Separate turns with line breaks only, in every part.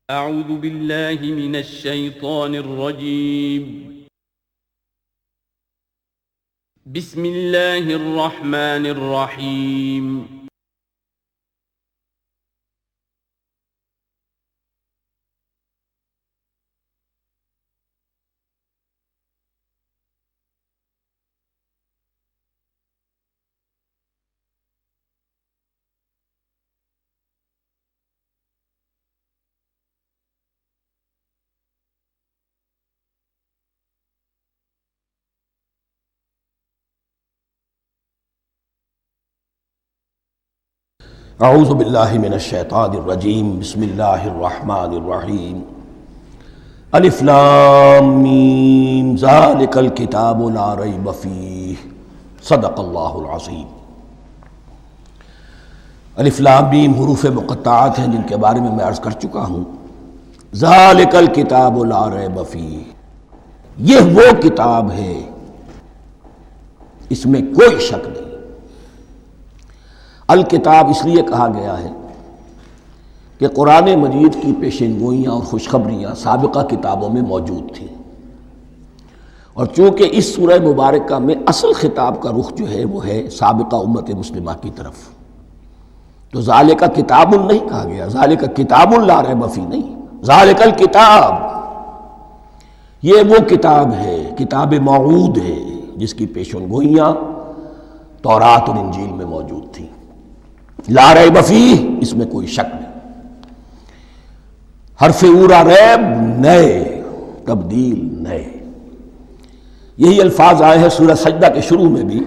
اعوذ باللہ من الشیطان الرجیم بسم اللہ الرحمن الرحیم
اعوذ باللہ من الشیطان الرجیم بسم اللہ الرحمن الرحیم الف لام میم ذالک الکتاب لا ریب فیہ صدق اللہ العظیم۔ الف لام میم حروف مقطعات ہیں جن کے بارے میں عرض کر چکا ہوں۔ ذالک الکتاب لا ریب فیہ، یہ وہ کتاب ہے اس میں کوئی شک نہیں۔ الکتاب اس لیے کہا گیا ہے کہ قرآن مجید کی پیشین گوئیاں اور خوشخبریاں سابقہ کتابوں میں موجود تھیں، اور چونکہ اس سورہ مبارکہ میں اصل خطاب کا رخ جو ہے وہ ہے سابقہ امت مسلمہ کی طرف، تو ذالک کتاب نہیں کہا گیا، ذالک کتاب لا ریب فیہ نہیں، ذالک الکتاب یہ وہ کتاب ہے، کتاب موعود ہے جس کی پیشین گوئیاں تورات اور انجیل میں موجود تھیں۔ لا ریب فیہ، اس میں کوئی شک نہیں۔ حرف اورا ریب نئے، تبدیل نئے، یہی الفاظ آئے ہیں سورہ سجدہ کے شروع میں بھی،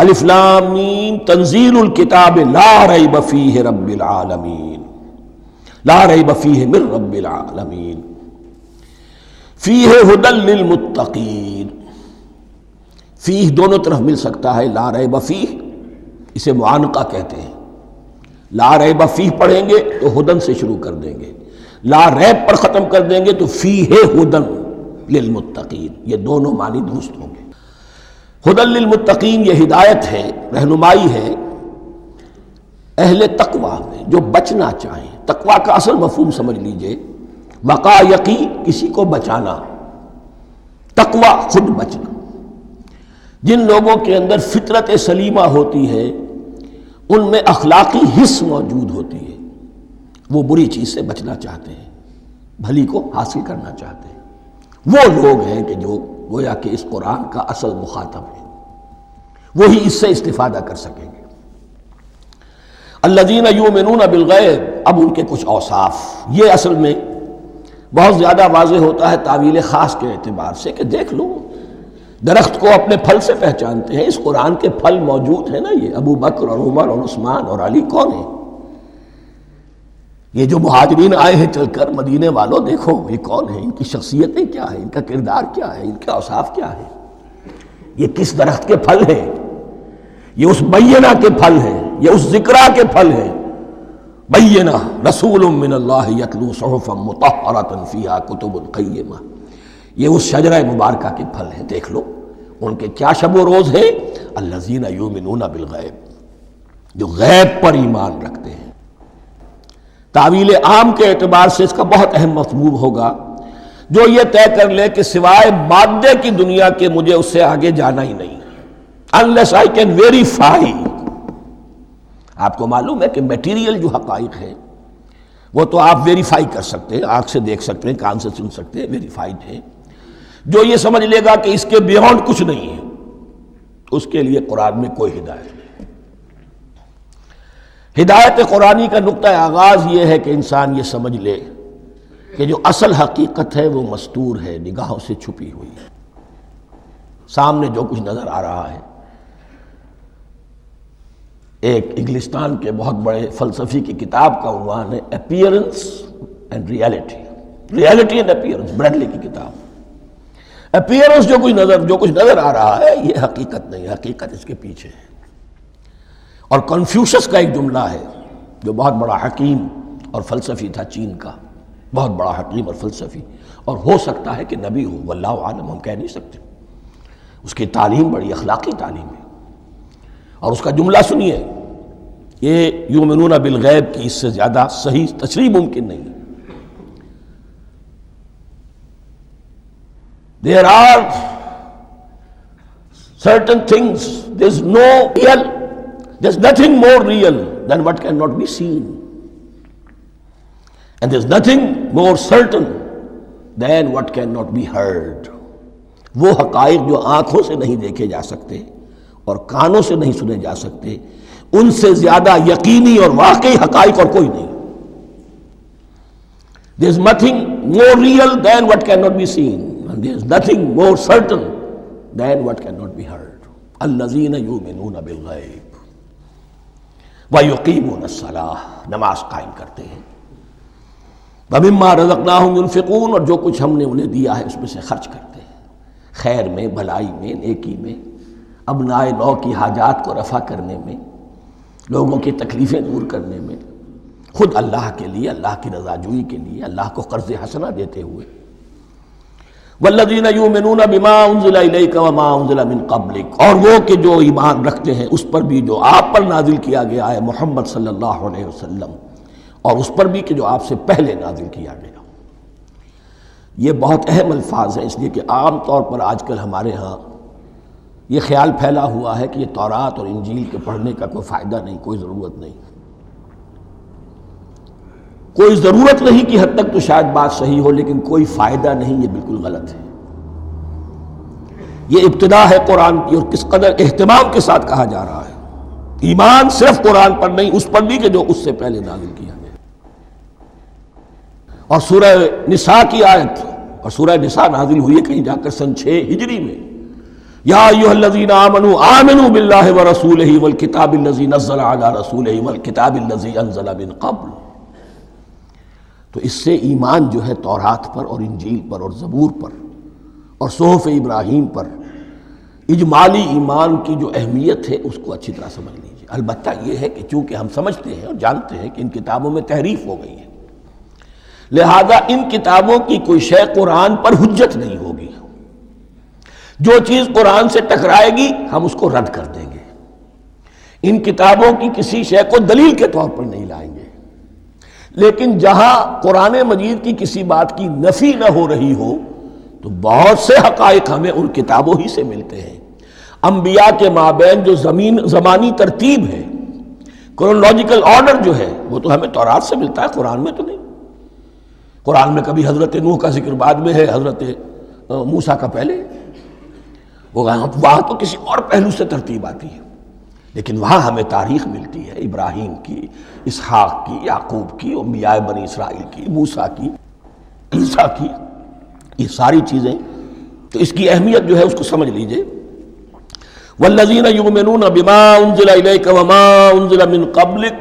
الف لام میم تنزیل الکتاب لا ریب فیہ رب العالمین، لا ریب فیہ من رب العالمین، فیہ ھدی للمتقین۔ فیہ دونوں طرف مل سکتا ہے، لا ریب فیہ اسے معانقہ کہتے ہیں، لا ریب فیہ پڑھیں گے تو ہدن سے شروع کر دیں گے، لا ریب پر ختم کر دیں گے تو فیہ ہدن للمتقین، یہ دونوں معنی درست ہوں گے۔ ہدن للمتقین یہ ہدایت ہے، رہنمائی ہے اہل تقویٰ میں جو بچنا چاہیں۔ تقویٰ کا اصل مفہوم سمجھ لیجئے، وقا یقی کسی کو بچانا، تقویٰ خود بچنا۔ جن لوگوں کے اندر فطرت سلیمہ ہوتی ہے ان میں اخلاقی حس موجود ہوتی ہے، وہ بری چیز سے بچنا چاہتے ہیں، بھلی کو حاصل کرنا چاہتے ہیں، وہ لوگ ہیں کہ جو گویا کہ اس قرآن کا اصل مخاطب ہے، وہی اس سے استفادہ کر سکیں گے۔ الذین یؤمنون بالغیب، اب ان کے کچھ اوصاف، یہ اصل میں بہت زیادہ واضح ہوتا ہے تعویل خاص کے اعتبار سے کہ دیکھ لو درخت کو اپنے پھل سے پہچانتے ہیں، اس قرآن کے پھل موجود ہیں نا، یہ ابو بکر اور عمر اور عثمان اور علی کون ہیں؟ یہ جو مہاجرین آئے ہیں چل کر، مدینے والوں دیکھو یہ کون ہیں، ان کی شخصیتیں کیا ہیں، ان کا کردار کیا ہے، ان کے اوصاف کیا ہے، یہ کس درخت کے پھل ہیں، یہ اس بینہ کے پھل ہیں، یہ اس ذکرہ کے پھل ہیں۔ بینہ رسول من اللہ یتلو صحفا مطہرۃ فیہا کتب قیمہ، یہ اس شجرہ مبارکہ کے پھل ہیں، دیکھ لو ان کے کیا شب و روز ہے۔ الذین یؤمنون بالغیب، جو غیب پر ایمان رکھتے ہیں۔ تعویل عام کے اعتبار سے اس کا بہت اہم مفہوم ہوگا، جو یہ طے کر لے کہ سوائے مادے کی دنیا کے مجھے اس سے آگے جانا ہی نہیں، unless I can verify۔ آپ کو معلوم ہے کہ میٹیریل جو حقائق ہے وہ تو آپ ویریفائی کر سکتے ہیں، آنکھ سے دیکھ سکتے ہیں، کان سے سن سکتے ہیں، ویریفائڈ ہے۔ جو یہ سمجھ لے گا کہ اس کے بیونڈ کچھ نہیں ہے، اس کے لیے قرآن میں کوئی ہدایت نہیں۔ ہدایت قرآنی کا نقطہ آغاز یہ ہے کہ انسان یہ سمجھ لے کہ جو اصل حقیقت ہے وہ مستور ہے، نگاہوں سے چھپی ہوئی ہے، سامنے جو کچھ نظر آ رہا ہے۔ ایک انگلستان کے بہت بڑے فلسفی کی کتاب کا عنوان ہے appearance and reality, reality and appearance, Bradley کی کتاب۔ اپیئرنس جو کچھ نظر آ رہا ہے یہ حقیقت نہیں، حقیقت اس کے پیچھے ہے۔ اور کنفیوشس کا ایک جملہ ہے جو بہت بڑا حکیم اور فلسفی تھا، چین کا بہت بڑا حکیم اور فلسفی، اور ہو سکتا ہے کہ نبی ہو، واللہ عالم، ہم کہہ نہیں سکتے۔ اس کی تعلیم بڑی اخلاقی تعلیم ہے، اور اس کا جملہ سنیے، یہ یؤمنون بالغیب کی اس سے زیادہ صحیح تشریح ممکن نہیں ہے۔ There are certain things, there's nothing more real than what cannot be seen. And there's nothing more certain than what cannot be heard. وہ حقائق جو آنکھوں سے نہیں دیکھے جا سکتے اور کانوں سے نہیں سنے جا سکتے، ان سے زیادہ یقینی اور واقعی حقائق اور کوئی نہیں. There's nothing more real than what cannot be seen, and there's nothing more certain than what cannot be heard. الذین یؤمنون بالغیب ویقیمون الصلاۃ، نماز قائم کرتے ہیں. ومما رزقناہم ينفقون، اور جو کچھ ہم نے انہیں دیا ہے اس میں سے خرچ کرتے ہیں، خیر میں، بھلائی میں، نیکی میں، ابنائے نو کی حاجات کو رفع کرنے میں، لوگوں کی تکلیفیں دور کرنے میں، خود اللہ کے لیے، اللہ کی رضا جوئی کے لیے، اللہ کو قرض حسنہ دیتے ہوئے. والذین یؤمنون بما انزل الیک وما انزل من قبلک، اور وہ کہ جو ایمان رکھتے ہیں اس پر بھی جو آپ پر نازل کیا گیا ہے محمد صلی اللہ علیہ وسلم، اور اس پر بھی کہ جو آپ سے پہلے نازل کیا گیا. یہ بہت اہم الفاظ ہیں، اس لیے کہ عام طور پر آج کل ہمارے ہاں یہ خیال پھیلا ہوا ہے کہ یہ تورات اور انجیل کے پڑھنے کا کوئی فائدہ نہیں، کوئی ضرورت نہیں. کوئی ضرورت نہیں کی حد تک تو شاید بات صحیح ہو، لیکن کوئی فائدہ نہیں، یہ بالکل غلط ہے. یہ ابتدا ہے قرآن کی، اور کس قدر اہتمام کے ساتھ کہا جا رہا ہے. ایمان صرف قرآن پر نہیں، اس پر بھی کہ جو اس سے پہلے نازل کیا گیا. اور سورہ نساء کی آیت، اور سورہ نساء نازل ہوئی ہے کہیں جا کر سن 6 ہجری میں. یا ایھا الذین آمنوا آمنوا باللہ ورسولہ والکتاب الذی نزل علی رسولہ والکتاب الذی انزل من قبل. تو اس سے ایمان جو ہے تورات پر اور انجیل پر اور زبور پر اور صحف ابراہیم پر، اجمالی ایمان کی جو اہمیت ہے اس کو اچھی طرح سمجھ لیجیے. البتہ یہ ہے کہ چونکہ ہم سمجھتے ہیں اور جانتے ہیں کہ ان کتابوں میں تحریف ہو گئی ہے، لہذا ان کتابوں کی کوئی شے قرآن پر حجت نہیں ہوگی. جو چیز قرآن سے ٹکرائے گی ہم اس کو رد کر دیں گے. ان کتابوں کی کسی شے کو دلیل کے طور پر نہیں لائیں گے. لیکن جہاں قرآن مجید کی کسی بات کی نفی نہ ہو رہی ہو تو بہت سے حقائق ہمیں ان کتابوں ہی سے ملتے ہیں. انبیاء کے مابین جو زمانی ترتیب ہے، کرونالوجیکل آرڈر جو ہے، وہ تو ہمیں تورات سے ملتا ہے، قرآن میں تو نہیں. قرآن میں کبھی حضرت نوح کا ذکر بعد میں ہے، حضرت موسیٰ کا پہلے. وہاں تو کسی اور پہلو سے ترتیب آتی ہے، لیکن وہاں ہمیں تاریخ ملتی ہے ابراہیم کی، اسحاق کی، یعقوب کی، انبیاء بنی اسرائیل کی، موسیٰ کی، عیسیٰ کی. یہ ساری چیزیں تو اس کی اہمیت جو ہے اس کو سمجھ لیجئے. والذین یؤمنون بما انزل الیک وما انزل من قبلک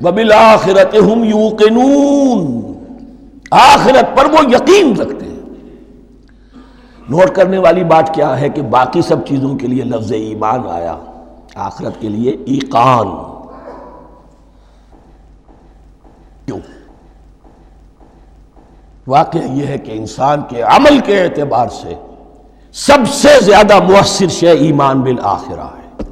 وبالآخرۃ ھم یوقنون، آخرت پر وہ یقین رکھتے ہیں. نوٹ کرنے والی بات کیا ہے کہ باقی سب چیزوں کے لیے لفظ ایمان آیا، آخرت کے لیے ایقان. کیوں؟ واقعہ یہ ہے کہ انسان کے عمل کے اعتبار سے سب سے زیادہ مؤثر شے ایمان بالآخرہ ہے.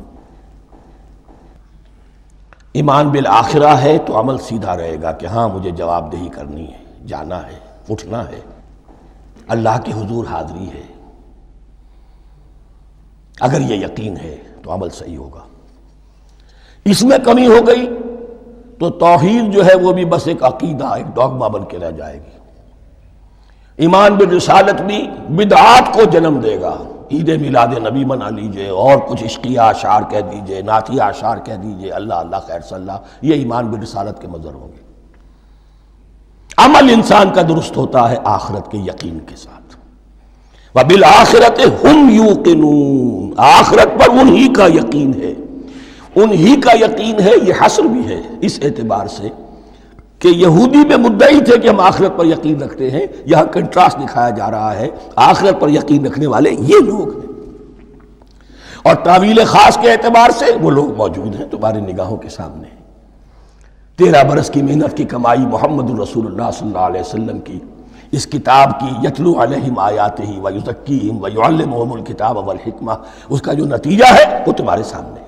ایمان بالآخرہ ہے تو عمل سیدھا رہے گا کہ ہاں مجھے جواب دہی کرنی ہے، جانا ہے، اٹھنا ہے، اللہ کے حضور حاضری ہے. اگر یہ یقین ہے تو عمل صحیح ہوگا. اس میں کمی ہو گئی تو توحید جو ہے وہ بھی بس ایک عقیدہ، ایک ڈوگما بن کے رہ جائے گی. ایمان بالرسالت بھی بدعات کو جنم دے گا. عید میلاد نبی منا لیجئے اور کچھ عشقیہ اشعار کہہ دیجئے، نعتیہ اشعار کہہ دیجئے، اللہ اللہ خیر صلی اللہ، یہ ایمان بالرسالت کے مظہر ہوں گے. عمل انسان کا درست ہوتا ہے آخرت کے یقین کے ساتھ. وبالآخرۃ ھم یوقنون، آخرت پر انہی کا یقین ہے، انہی کا یقین ہے. یہ حصر بھی ہے اس اعتبار سے کہ یہودی میں مدعی تھے کہ ہم آخرت پر یقین رکھتے ہیں، یہاں کنٹراسٹ دکھایا جا رہا ہے، آخرت پر یقین رکھنے والے یہ لوگ ہیں. اور تعویل خاص کے اعتبار سے وہ لوگ موجود ہیں تمہاری نگاہوں کے سامنے. 13 برس کی محنت کی کمائی محمد الرسول اللہ صلی اللہ علیہ وسلم کی، اس کتاب کی، یتلو علیہم آیاتہ ویزکیہم ویعلمہم الکتاب والحکمہ، اس کا جو نتیجہ ہے وہ تمہارے سامنے.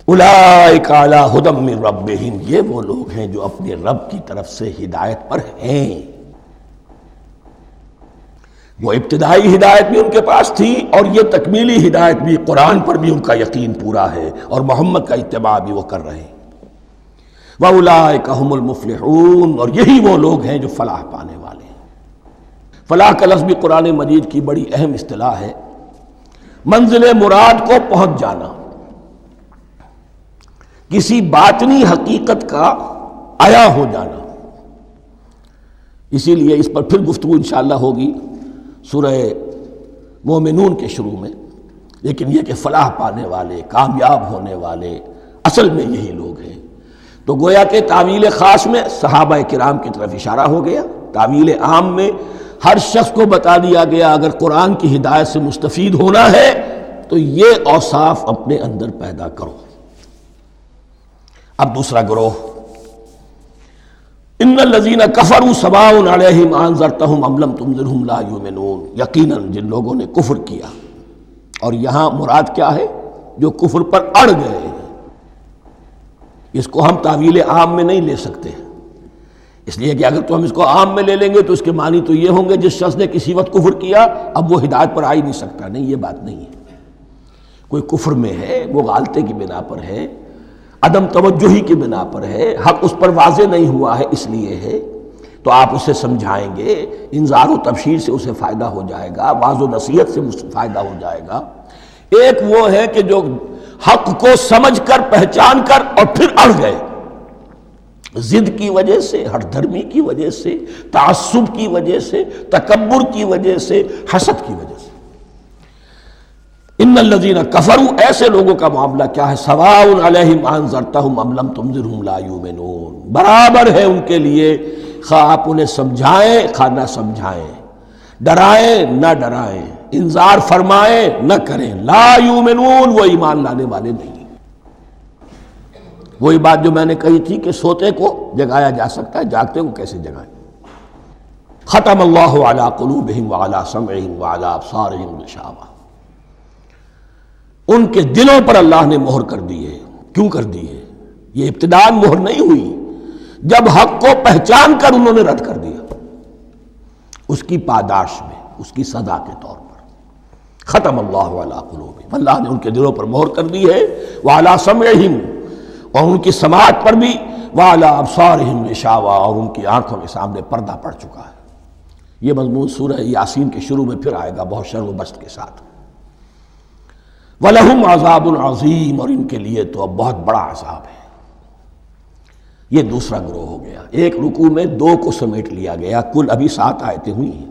اولئک علی ھدی من ربہم، یہ وہ لوگ ہیں جو اپنے رب کی طرف سے ہدایت پر ہیں. وہ ابتدائی ہدایت بھی ان کے پاس تھی اور یہ تکمیلی ہدایت بھی، قرآن پر بھی ان کا یقین پورا ہے اور محمد کا اتباع بھی وہ کر رہے ہیں۔ وَأُولَٰئِكَ هُمُ الْمُفْلِحُونَ، اور یہی وہ لوگ ہیں جو فلاح پانے والے ہیں۔ فلاح کا لفظ بھی قرآن مجید کی بڑی اہم اصطلاح ہے، منزل مراد کو پہنچ جانا، کسی باطنی حقیقت کا عیا ہو جانا۔ اسی لیے اس پر پھر گفتگو انشاءاللہ ہوگی سورہ مومنون کے شروع میں، لیکن یہ کہ فلاح پانے والے، کامیاب ہونے والے اصل میں یہی لوگ ہیں۔ تو گویا کہ تعویل خاص میں صحابہ کرام کی طرف اشارہ ہو گیا، تعویل عام میں ہر شخص کو بتا دیا گیا اگر قرآن کی ہدایت سے مستفید ہونا ہے تو یہ اوصاف اپنے اندر پیدا کرو۔ اب دوسرا گروہ، ان الذین کفروا سواء علیہم انذرتہم ام لم تنذرہم لا یؤمنون، یقیناً جن لوگوں نے کفر کیا، اور یہاں مراد کیا ہے؟ جو کفر پر اڑ گئے ہیں۔ اس کو ہم تعویل عام میں نہیں لے سکتے، اس لیے کہ اگر تو ہم اس کو عام میں لے لیں گے تو اس کے معنی تو یہ ہوں گے جس شخص نے کسی وقت کفر کیا اب وہ ہدایت پر آ ہی نہیں سکتا۔ نہیں، یہ بات نہیں ہے۔ کوئی کفر میں ہے، وہ غالطے کی بنا پر ہے، عدم توجہی کی بنا پر ہے، حق اس پر واضح نہیں ہوا ہے اس لیے ہے، تو آپ اسے سمجھائیں گے، انذار و تبشیر سے اسے فائدہ ہو جائے گا، واعظ و نصیحت سے فائدہ ہو جائے گا۔ ایک وہ ہے کہ جو حق کو سمجھ کر، پہچان کر اور پھر اڑ گئے، ضد کی وجہ سے، ہٹ دھرمی کی وجہ سے، تعصب کی وجہ سے، تکبر کی وجہ سے، حسد کی وجہ سے۔ ان الذین کفروا، ایسے لوگوں کا معاملہ کیا ہے؟ سواء علیہم انذرتہم ام لم تنذرہم لا یؤمنون، برابر ہے ان کے لیے خواہ آپ انہیں سمجھائیں خواہ نہ سمجھائیں، ڈرائیں نہ ڈرائیں، انذار فرمائیں نہ کریں، لا یؤمنون، وہ ایمان لانے والے نہیں۔ وہی بات جو میں نے کہی تھی کہ سوتے کو جگایا جا سکتا ہے، جاگتے کو کیسے جگائیں؟ ختم اللہ علی قلوبہم وعلی سمعہم وعلی ابصارہم غشاوہ، ان کے دلوں پر اللہ نے مہر کر دی ہے۔ کیوں کر دی ہے؟ یہ ابتداءً مہر نہیں ہوئی، جب حق کو پہچان کر انہوں نے رد کر دیا، اس کی پاداش میں، اس کی سزا کے طور پر۔ ختم اللہ علی قلوبہم، اللہ نے ان کے دلوں پر مہر کر دی ہے، وعلی سمعہم، اور ان کی سماعت پر بھی، وعلی ابصارہم غشاوہ، اور ان کی آنکھوں کے سامنے پردہ پڑ چکا ہے۔ یہ مضمون سورہ یاسین کے شروع میں پھر آئے گا بہت شر و بست کے ساتھ۔ وَلَهُمْ عَذَابٌ عَظِيمٌ، اور ان کے لیے تو اب بہت بڑا عذاب ہے۔ یہ دوسرا گروہ ہو گیا، ایک رکوع میں دو کو سمیٹ لیا گیا، کل ابھی 7 آیتیں ہوئی ہیں۔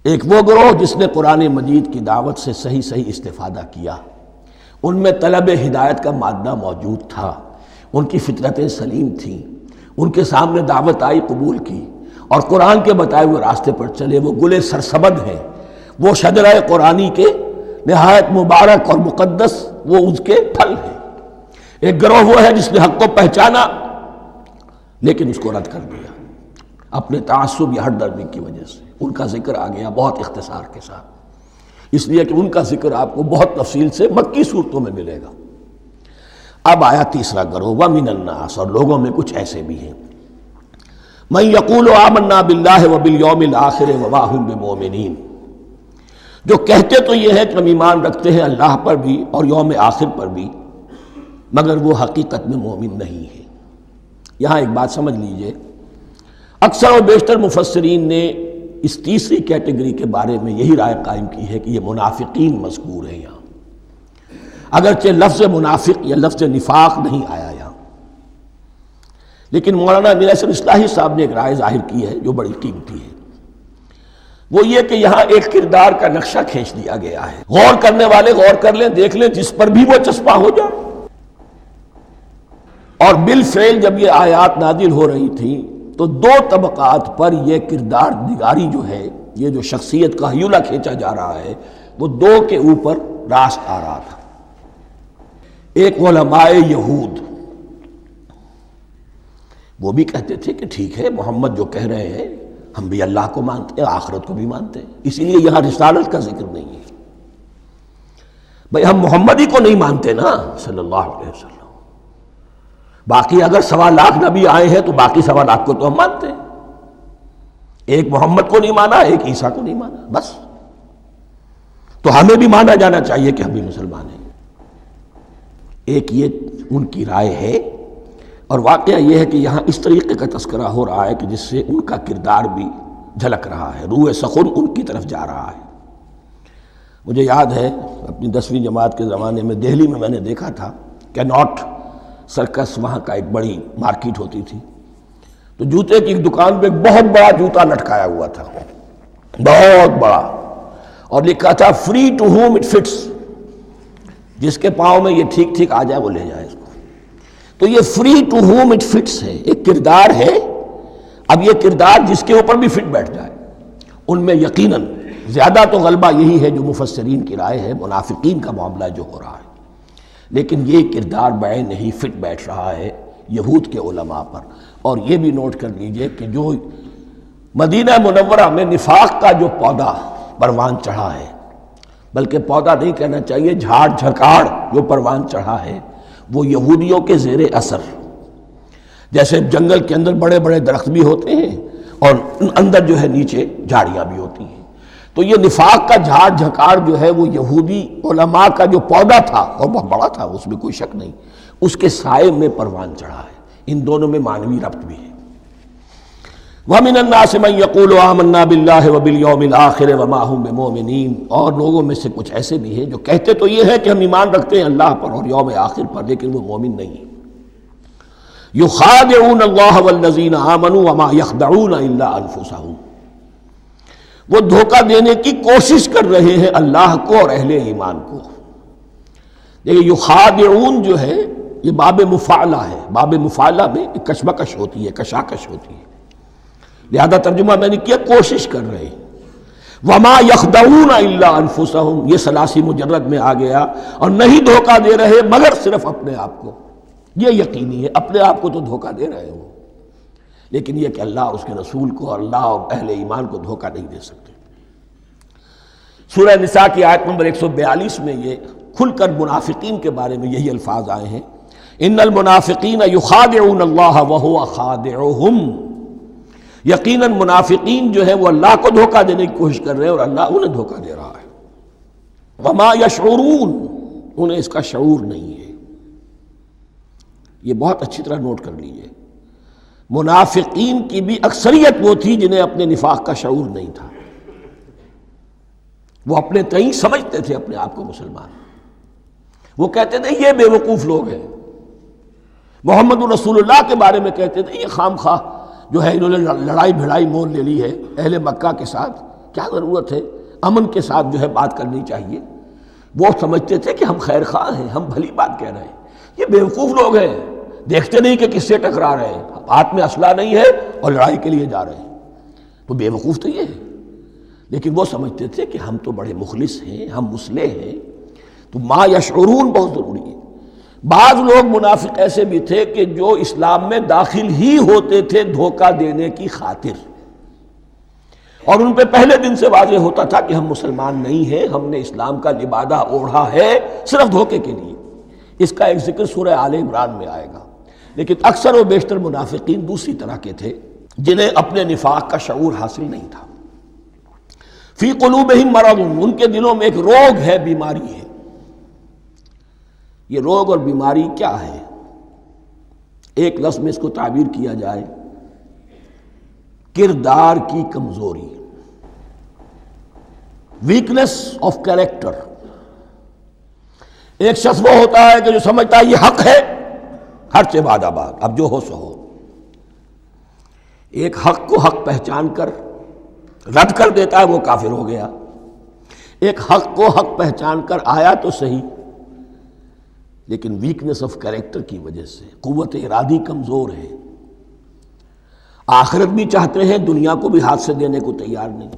ایک وہ گروہ جس نے قرآن مجید کی دعوت سے صحیح صحیح استفادہ کیا، ان میں طلب ہدایت کا مادہ موجود تھا، ان کی فطرتیں سلیم تھیں، ان کے سامنے دعوت آئی، قبول کی، اور قرآن کے بتائے ہوئے راستے پر چلے۔ وہ گلے سرسبد ہیں، وہ شجرہ قرآنی کے نہایت مبارک اور مقدس وہ اس کے پھل ہیں۔ ایک گروہ وہ ہے جس نے حق کو پہچانا لیکن اس کو رد کر دیا اپنے تعصب یا ہٹ درمی کی وجہ سے۔ ان کا ذکر آ گیا بہت اختصار کے ساتھ، اس لیے کہ ان کا ذکر آپ کو بہت تفصیل سے مکی صورتوں میں ملے گا۔ اب آیا تیسرا گروہ، وَمِنَ النَّاسِ، اور لوگوں میں کچھ ایسے بھی ہیں، مَن يَقُولُ آمَنَّا بِاللَّهِ وَبِالْيَوْمِ الْآخِرِ وَمَا هُم بِمُؤْمِنِينَ، جو کہتے تو یہ ہے کہ ہم ایمان رکھتے ہیں اللہ پر بھی اور یوم آخر پر بھی، مگر وہ حقیقت میں مومن نہیں ہے۔ یہاں ایک بات سمجھ لیجئے، اکثر اور بیشتر مفسرین نے اس تیسری کیٹیگری کے بارے میں یہی رائے قائم کی ہے کہ یہ منافقین مذکور ہیں یہاں، اگرچہ لفظ منافق یا لفظ نفاق نہیں آیا یہاں، لیکن مولانا امیر احسن اصلاحی صاحب نے ایک رائے ظاہر کی ہے جو بڑی قیمتی ہے، وہ یہ کہ یہاں ایک کردار کا نقشہ کھینچ دیا گیا ہے۔ غور کرنے والے غور کر لیں، دیکھ لیں، جس پر بھی وہ چسپاں ہو جائے۔ اور بالفعل جب یہ آیات نازل ہو رہی تھیں تو دو طبقات پر یہ کردار نگاری جو ہے، یہ جو شخصیت کا ہیولہ کھینچا جا رہا ہے، وہ دو کے اوپر راست آ رہا تھا۔ ایک علماء یہود، وہ بھی کہتے تھے کہ ٹھیک ہے محمد جو کہہ رہے ہیں ہم بھی اللہ کو مانتے ہیں، آخرت کو بھی مانتے ہیں، اسی لیے یہاں رسالت کا ذکر نہیں ہے۔ بھئی ہم محمد ہی کو نہیں مانتے نا صلی اللہ علیہ وسلم، باقی اگر 1.25 لاکھ نبی آئے ہیں تو باقی 1.25 لاکھ کو تو ہم مانتے ہیں۔ ایک محمد کو نہیں مانا، ایک عیسیٰ کو نہیں مانا، بس۔ تو ہمیں بھی مانا جانا چاہیے کہ ہم بھی مسلمان ہیں۔ ایک یہ ان کی رائے ہے، اور واقعہ یہ ہے کہ یہاں اس طریقے کا تذکرہ ہو رہا ہے کہ جس سے ان کا کردار بھی جھلک رہا ہے، روح سخن ان کی طرف جا رہا ہے۔ مجھے یاد ہے اپنی 10ویں جماعت کے زمانے میں دہلی میں نے دیکھا تھا کیناٹ سرکس، وہاں کا ایک بڑی مارکیٹ ہوتی تھی، تو جوتے کی ایک دکان پہ ایک بہت بڑا جوتا لٹکایا ہوا تھا، بہت بڑا، اور لکھا تھا free to home it fits, جس کے پاؤں میں یہ ٹھیک ٹھیک آ جائے وہ لے جائے اس کو۔ تو یہ free to home it fits ہے، ایک کردار ہے۔ اب یہ کردار جس کے اوپر بھی فٹ بیٹھ جائے، ان میں یقیناً زیادہ تو غلبہ یہی ہے جو مفسرین کی رائے ہے، منافقین کا معاملہ جو ہو رہا ہے، لیکن یہ کردار بعین نہیں فٹ بیٹھ رہا ہے یہود کے علماء پر۔ اور یہ بھی نوٹ کر لیجئے کہ جو مدینہ منورہ میں نفاق کا جو پودا پروان چڑھا ہے، بلکہ پودا نہیں کہنا چاہیے، جھاڑ جھکاڑ جو پروان چڑھا ہے، وہ یہودیوں کے زیر اثر، جیسے جنگل کے اندر بڑے بڑے درخت بھی ہوتے ہیں اور اندر جو ہے نیچے جھاڑیاں بھی ہوتی ہیں، تو یہ نفاق کا جھاڑ جھکاڑ جو ہے وہ یہودی علماء کا جو پودا تھا، اور بہت بڑا تھا، اس میں کوئی شک نہیں، اس کے سائے میں پروان چڑھا ہے۔ ان دونوں میں معنوی ربط بھی ہے۔ وَمِنَ النَّاسِ مَن يَقُولُ آمَنَّا بِاللَّهِ وَبِالْيَوْمِ الْآخِرِ وَمَا هُم بِمُؤْمِنِينَ، اور لوگوں میں سے کچھ ایسے بھی ہیں جو کہتے تو یہ ہے کہ ہم ایمان رکھتے ہیں اللہ پر اور یوم آخر پر، لیکن وہ مومن نہیں ہیں۔ يُخَادِعُونَ اللَّهَ وَالَّذِينَ آمَنُوا وَمَا يَخْدَعُونَ إِلَّا أَنفُسَهُمْ، وہ دھوکہ دینے کی کوشش کر رہے ہیں اللہ کو اور اہل ایمان کو۔ دیکھیں یخادعون جو ہے یہ باب مفعلہ ہے، باب مفعلہ میں کشمکش ہوتی ہے، کشاکش ہوتی ہے، لہذا ترجمہ میں نے کیا کوشش کر رہے ہیں۔ وما یخدعون الا انفسهم، یہ ثلاثی مجرد میں آ گیا، اور نہیں دھوکہ دے رہے مگر صرف اپنے آپ کو۔ یہ یقینی ہے اپنے آپ کو تو دھوکہ دے رہے ہو، لیکن یہ کہ اللہ اس کے رسول کو اور اللہ اور اہل ایمان کو دھوکہ نہیں دے سکتے۔ سورہ نساء کی آیت نمبر 142 میں یہ کھل کر منافقین کے بارے میں یہی الفاظ آئے ہیں، ان المنافقین یخادعون اللہ وہو خادعہم، یقیناً منافقین جو ہے وہ اللہ کو دھوکہ دینے کی کوشش کر رہے ہیں اور اللہ انہیں دھوکہ دے رہا ہے۔ وما یشعرون، انہیں اس کا شعور نہیں ہے۔ یہ بہت اچھی طرح نوٹ کر لیجئے، منافقین کی بھی اکثریت وہ تھی جنہیں اپنے نفاق کا شعور نہیں تھا، وہ اپنے تئیں سمجھتے تھے اپنے آپ کو مسلمان، وہ کہتے تھے یہ بے وقوف لوگ ہیں، محمد رسول اللہ کے بارے میں کہتے تھے یہ خام خواہ جو ہے انہوں نے لڑائی بھڑائی مول لے لی ہے اہل مکہ کے ساتھ، کیا ضرورت ہے، امن کے ساتھ جو ہے بات کرنی چاہیے۔ وہ سمجھتے تھے کہ ہم خیر خواہ ہیں، ہم بھلی بات کہہ رہے ہیں، یہ بے وقوف لوگ ہیں، دیکھتے نہیں کہ کس سے ٹکرا رہے ہیں، ہاتھ میں اسلحہ نہیں ہے اور لڑائی کے لیے جا رہے ہیں، تو بے وقوف تو یہ ہے۔ لیکن وہ سمجھتے تھے کہ ہم تو بڑے مخلص ہیں، ہم مصلح ہیں، تو ما یشعرون بہت ضروری ہے۔ بعض لوگ منافق ایسے بھی تھے کہ جو اسلام میں داخل ہی ہوتے تھے دھوکہ دینے کی خاطر، اور ان پہ پہلے دن سے واضح ہوتا تھا کہ ہم مسلمان نہیں ہیں، ہم نے اسلام کا لبادہ اوڑھا ہے صرف دھوکے کے لیے۔ اس کا ایک ذکر سورہ آل عمران میں آئے گا، لیکن اکثر و بیشتر منافقین دوسری طرح کے تھے جنہیں اپنے نفاق کا شعور حاصل نہیں تھا۔ فی قلوبہم مرض، ان کے دلوں میں ایک روگ ہے، بیماری ہے۔ یہ روگ اور بیماری کیا ہے؟ ایک لفظ میں اس کو تعبیر کیا جائے، کردار کی کمزوری، ویکنس آف کیریکٹر۔ ایک شخص وہ ہوتا ہے کہ جو سمجھتا ہے یہ حق ہے، ہر سے بعد آباد، اب جو ہو سو ہو۔ ایک حق کو حق پہچان کر رد کر دیتا ہے، وہ کافر ہو گیا۔ ایک حق کو حق پہچان کر آیا تو صحیح، لیکن ویکنس آف کیریکٹر کی وجہ سے قوت ارادی کمزور ہے، آخرت بھی چاہتے ہیں، دنیا کو بھی ہاتھ سے دینے کو تیار نہیں،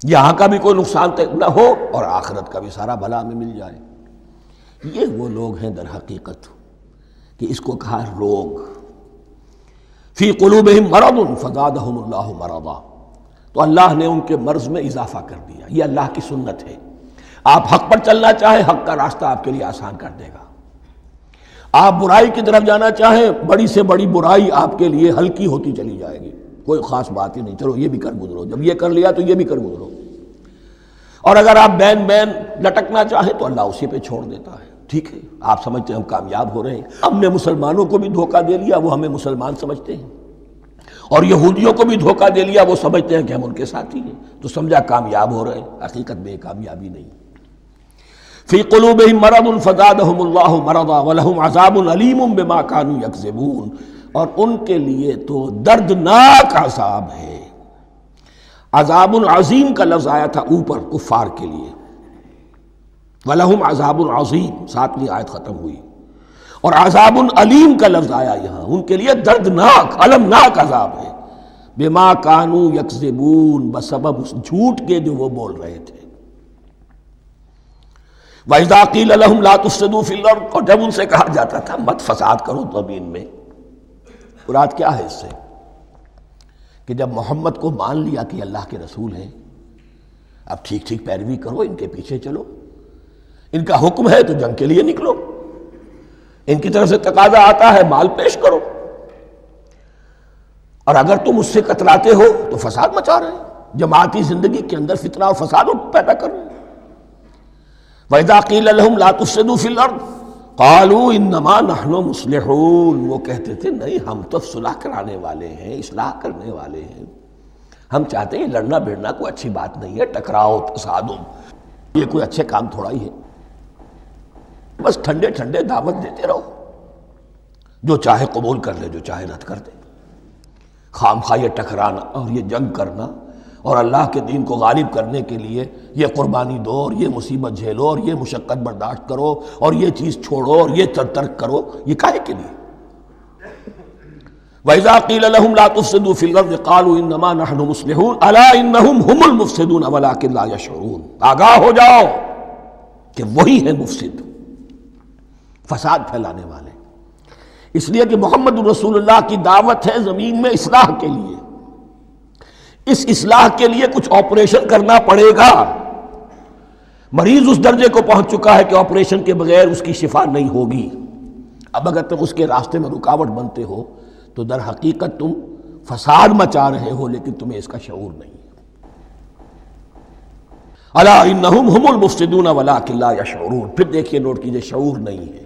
یہاں کا بھی کوئی نقصان نہ ہو اور آخرت کا بھی سارا بھلا میں مل جائے۔ یہ وہ لوگ ہیں در حقیقت کہ اس کو کہا روگ۔ فی قلوبہم مرض فزادہم اللہ مرضا، تو اللہ نے ان کے مرض میں اضافہ کر دیا۔ یہ اللہ کی سنت ہے، آپ حق پر چلنا چاہیں حق کا راستہ آپ کے لیے آسان کر دے گا، آپ برائی کی طرف جانا چاہیں بڑی سے بڑی برائی آپ کے لیے ہلکی ہوتی چلی جائے گی، کوئی خاص بات ہی نہیں، چلو یہ بھی کر گزرو، جب یہ کر لیا تو یہ بھی کر گزرو۔ اور اگر آپ بین بین لٹکنا چاہیں تو اللہ اسی پہ چھوڑ دیتا ہے۔ ٹھیک ہے، آپ سمجھتے ہیں ہم کامیاب ہو رہے ہیں، ہم نے مسلمانوں کو بھی دھوکہ دے لیا، وہ ہمیں مسلمان سمجھتے ہیں، اور یہودیوں کو بھی دھوکہ دے لیا، وہ سمجھتے ہیں کہ ہم ان کے ساتھی ہیں، تو سمجھا کامیاب ہو رہے ہیں، حقیقت میں کامیابی نہیں۔ فی قلوبہم مرض فزادہم اللہ مرضا ولہم عذاب علیم بما کانوا یکذبون، اور ان کے لیے تو دردناک عذاب ہے۔ عذاب عظیم کا لفظ آیا تھا اوپر کفار کے لیے، وَلَهُمْ عَذَابٌ عَظِيمٌ، 7ویں آیت ختم ہوئی، اور عذاب علیم کا لفظ آیا یہاں، ان کے لیے دردناک المناک عذاب ہے، بما کانوا یکذبون، بسبب اس جھوٹ کے جو وہ بول رہے تھے۔ وَإِذَا قِيلَ لَهُمْ لَا تُفْسِدُوا فِي الْأَرْضِ، اور جب ان سے کہا جاتا تھا مت فساد کرو زمین میں، مراد کیا ہے اس سے؟ کہ جب محمد کو مان لیا کہ اللہ کے رسول ہیں، اب ٹھیک ٹھیک پیروی کرو، ان کے پیچھے چلو، ان کا حکم ہے تو جنگ کے لیے نکلو، ان کی طرف سے تقاضا آتا ہے مال پیش کرو، اور اگر تم اس سے کتراتے ہو تو فساد مچا رہے ہیں، جماعتی زندگی کے اندر فتنہ اور فساد پیدا کر رہے ہیں۔ وَإِذَا قِيلَ لَهُمْ لَا تُفْسِدُوا فِي الْأَرْضِ قَالُوا إِنَّمَا نَحْنُ مُصْلِحُونَ، وہ کہتے تھے نہیں ہم تو صلح کرانے والے ہیں، اصلاح کرنے والے ہیں، ہم چاہتے ہیں لڑنا بھیڑنا کوئی اچھی بات نہیں ہے، ٹکراؤ تصادم یہ کوئی اچھے کام تھوڑا ہی ہے، بس ٹھنڈے ٹھنڈے دعوت دیتے رہو، جو چاہے قبول کر لے جو چاہے رد کر دے، خام خواہ یہ ٹکرانا اور یہ جنگ کرنا اور اللہ کے دین کو غالب کرنے کے لیے یہ قربانی دو اور یہ مصیبت جھیلو اور یہ مشقت برداشت کرو اور یہ چیز چھوڑو اور یہ ترک کرو، یہ کاہے کے لیے؟ وَإِذَا قِيلَ لَهُمْ لَا تُفْسِدُوا فِي الْأَرْضِ قَالُوا إِنَّمَا نَحْنُ مُصْلِحُونَ أَلَا إِنَّهُمْ هُمُ الْمُفْسِدُونَ وَلَكِنْ لَا يَشْعُرُونَ، آگاہ ہو جاؤ کہ وہی ہے مفسد، فساد پھیلانے والے، اس لیے کہ محمد رسول اللہ کی دعوت ہے زمین میں اصلاح کے لیے، اس اصلاح کے لیے کچھ آپریشن کرنا پڑے گا، مریض اس درجے کو پہنچ چکا ہے کہ آپریشن کے بغیر اس کی شفا نہیں ہوگی، اب اگر تم اس کے راستے میں رکاوٹ بنتے ہو تو در حقیقت تم فساد مچا رہے ہو، لیکن تمہیں اس کا شعور نہیں ہے۔ الا انہم ہم المفسدون ولکن لا یشعرون، پھر دیکھیے نوٹ کیجئے شعور نہیں ہے،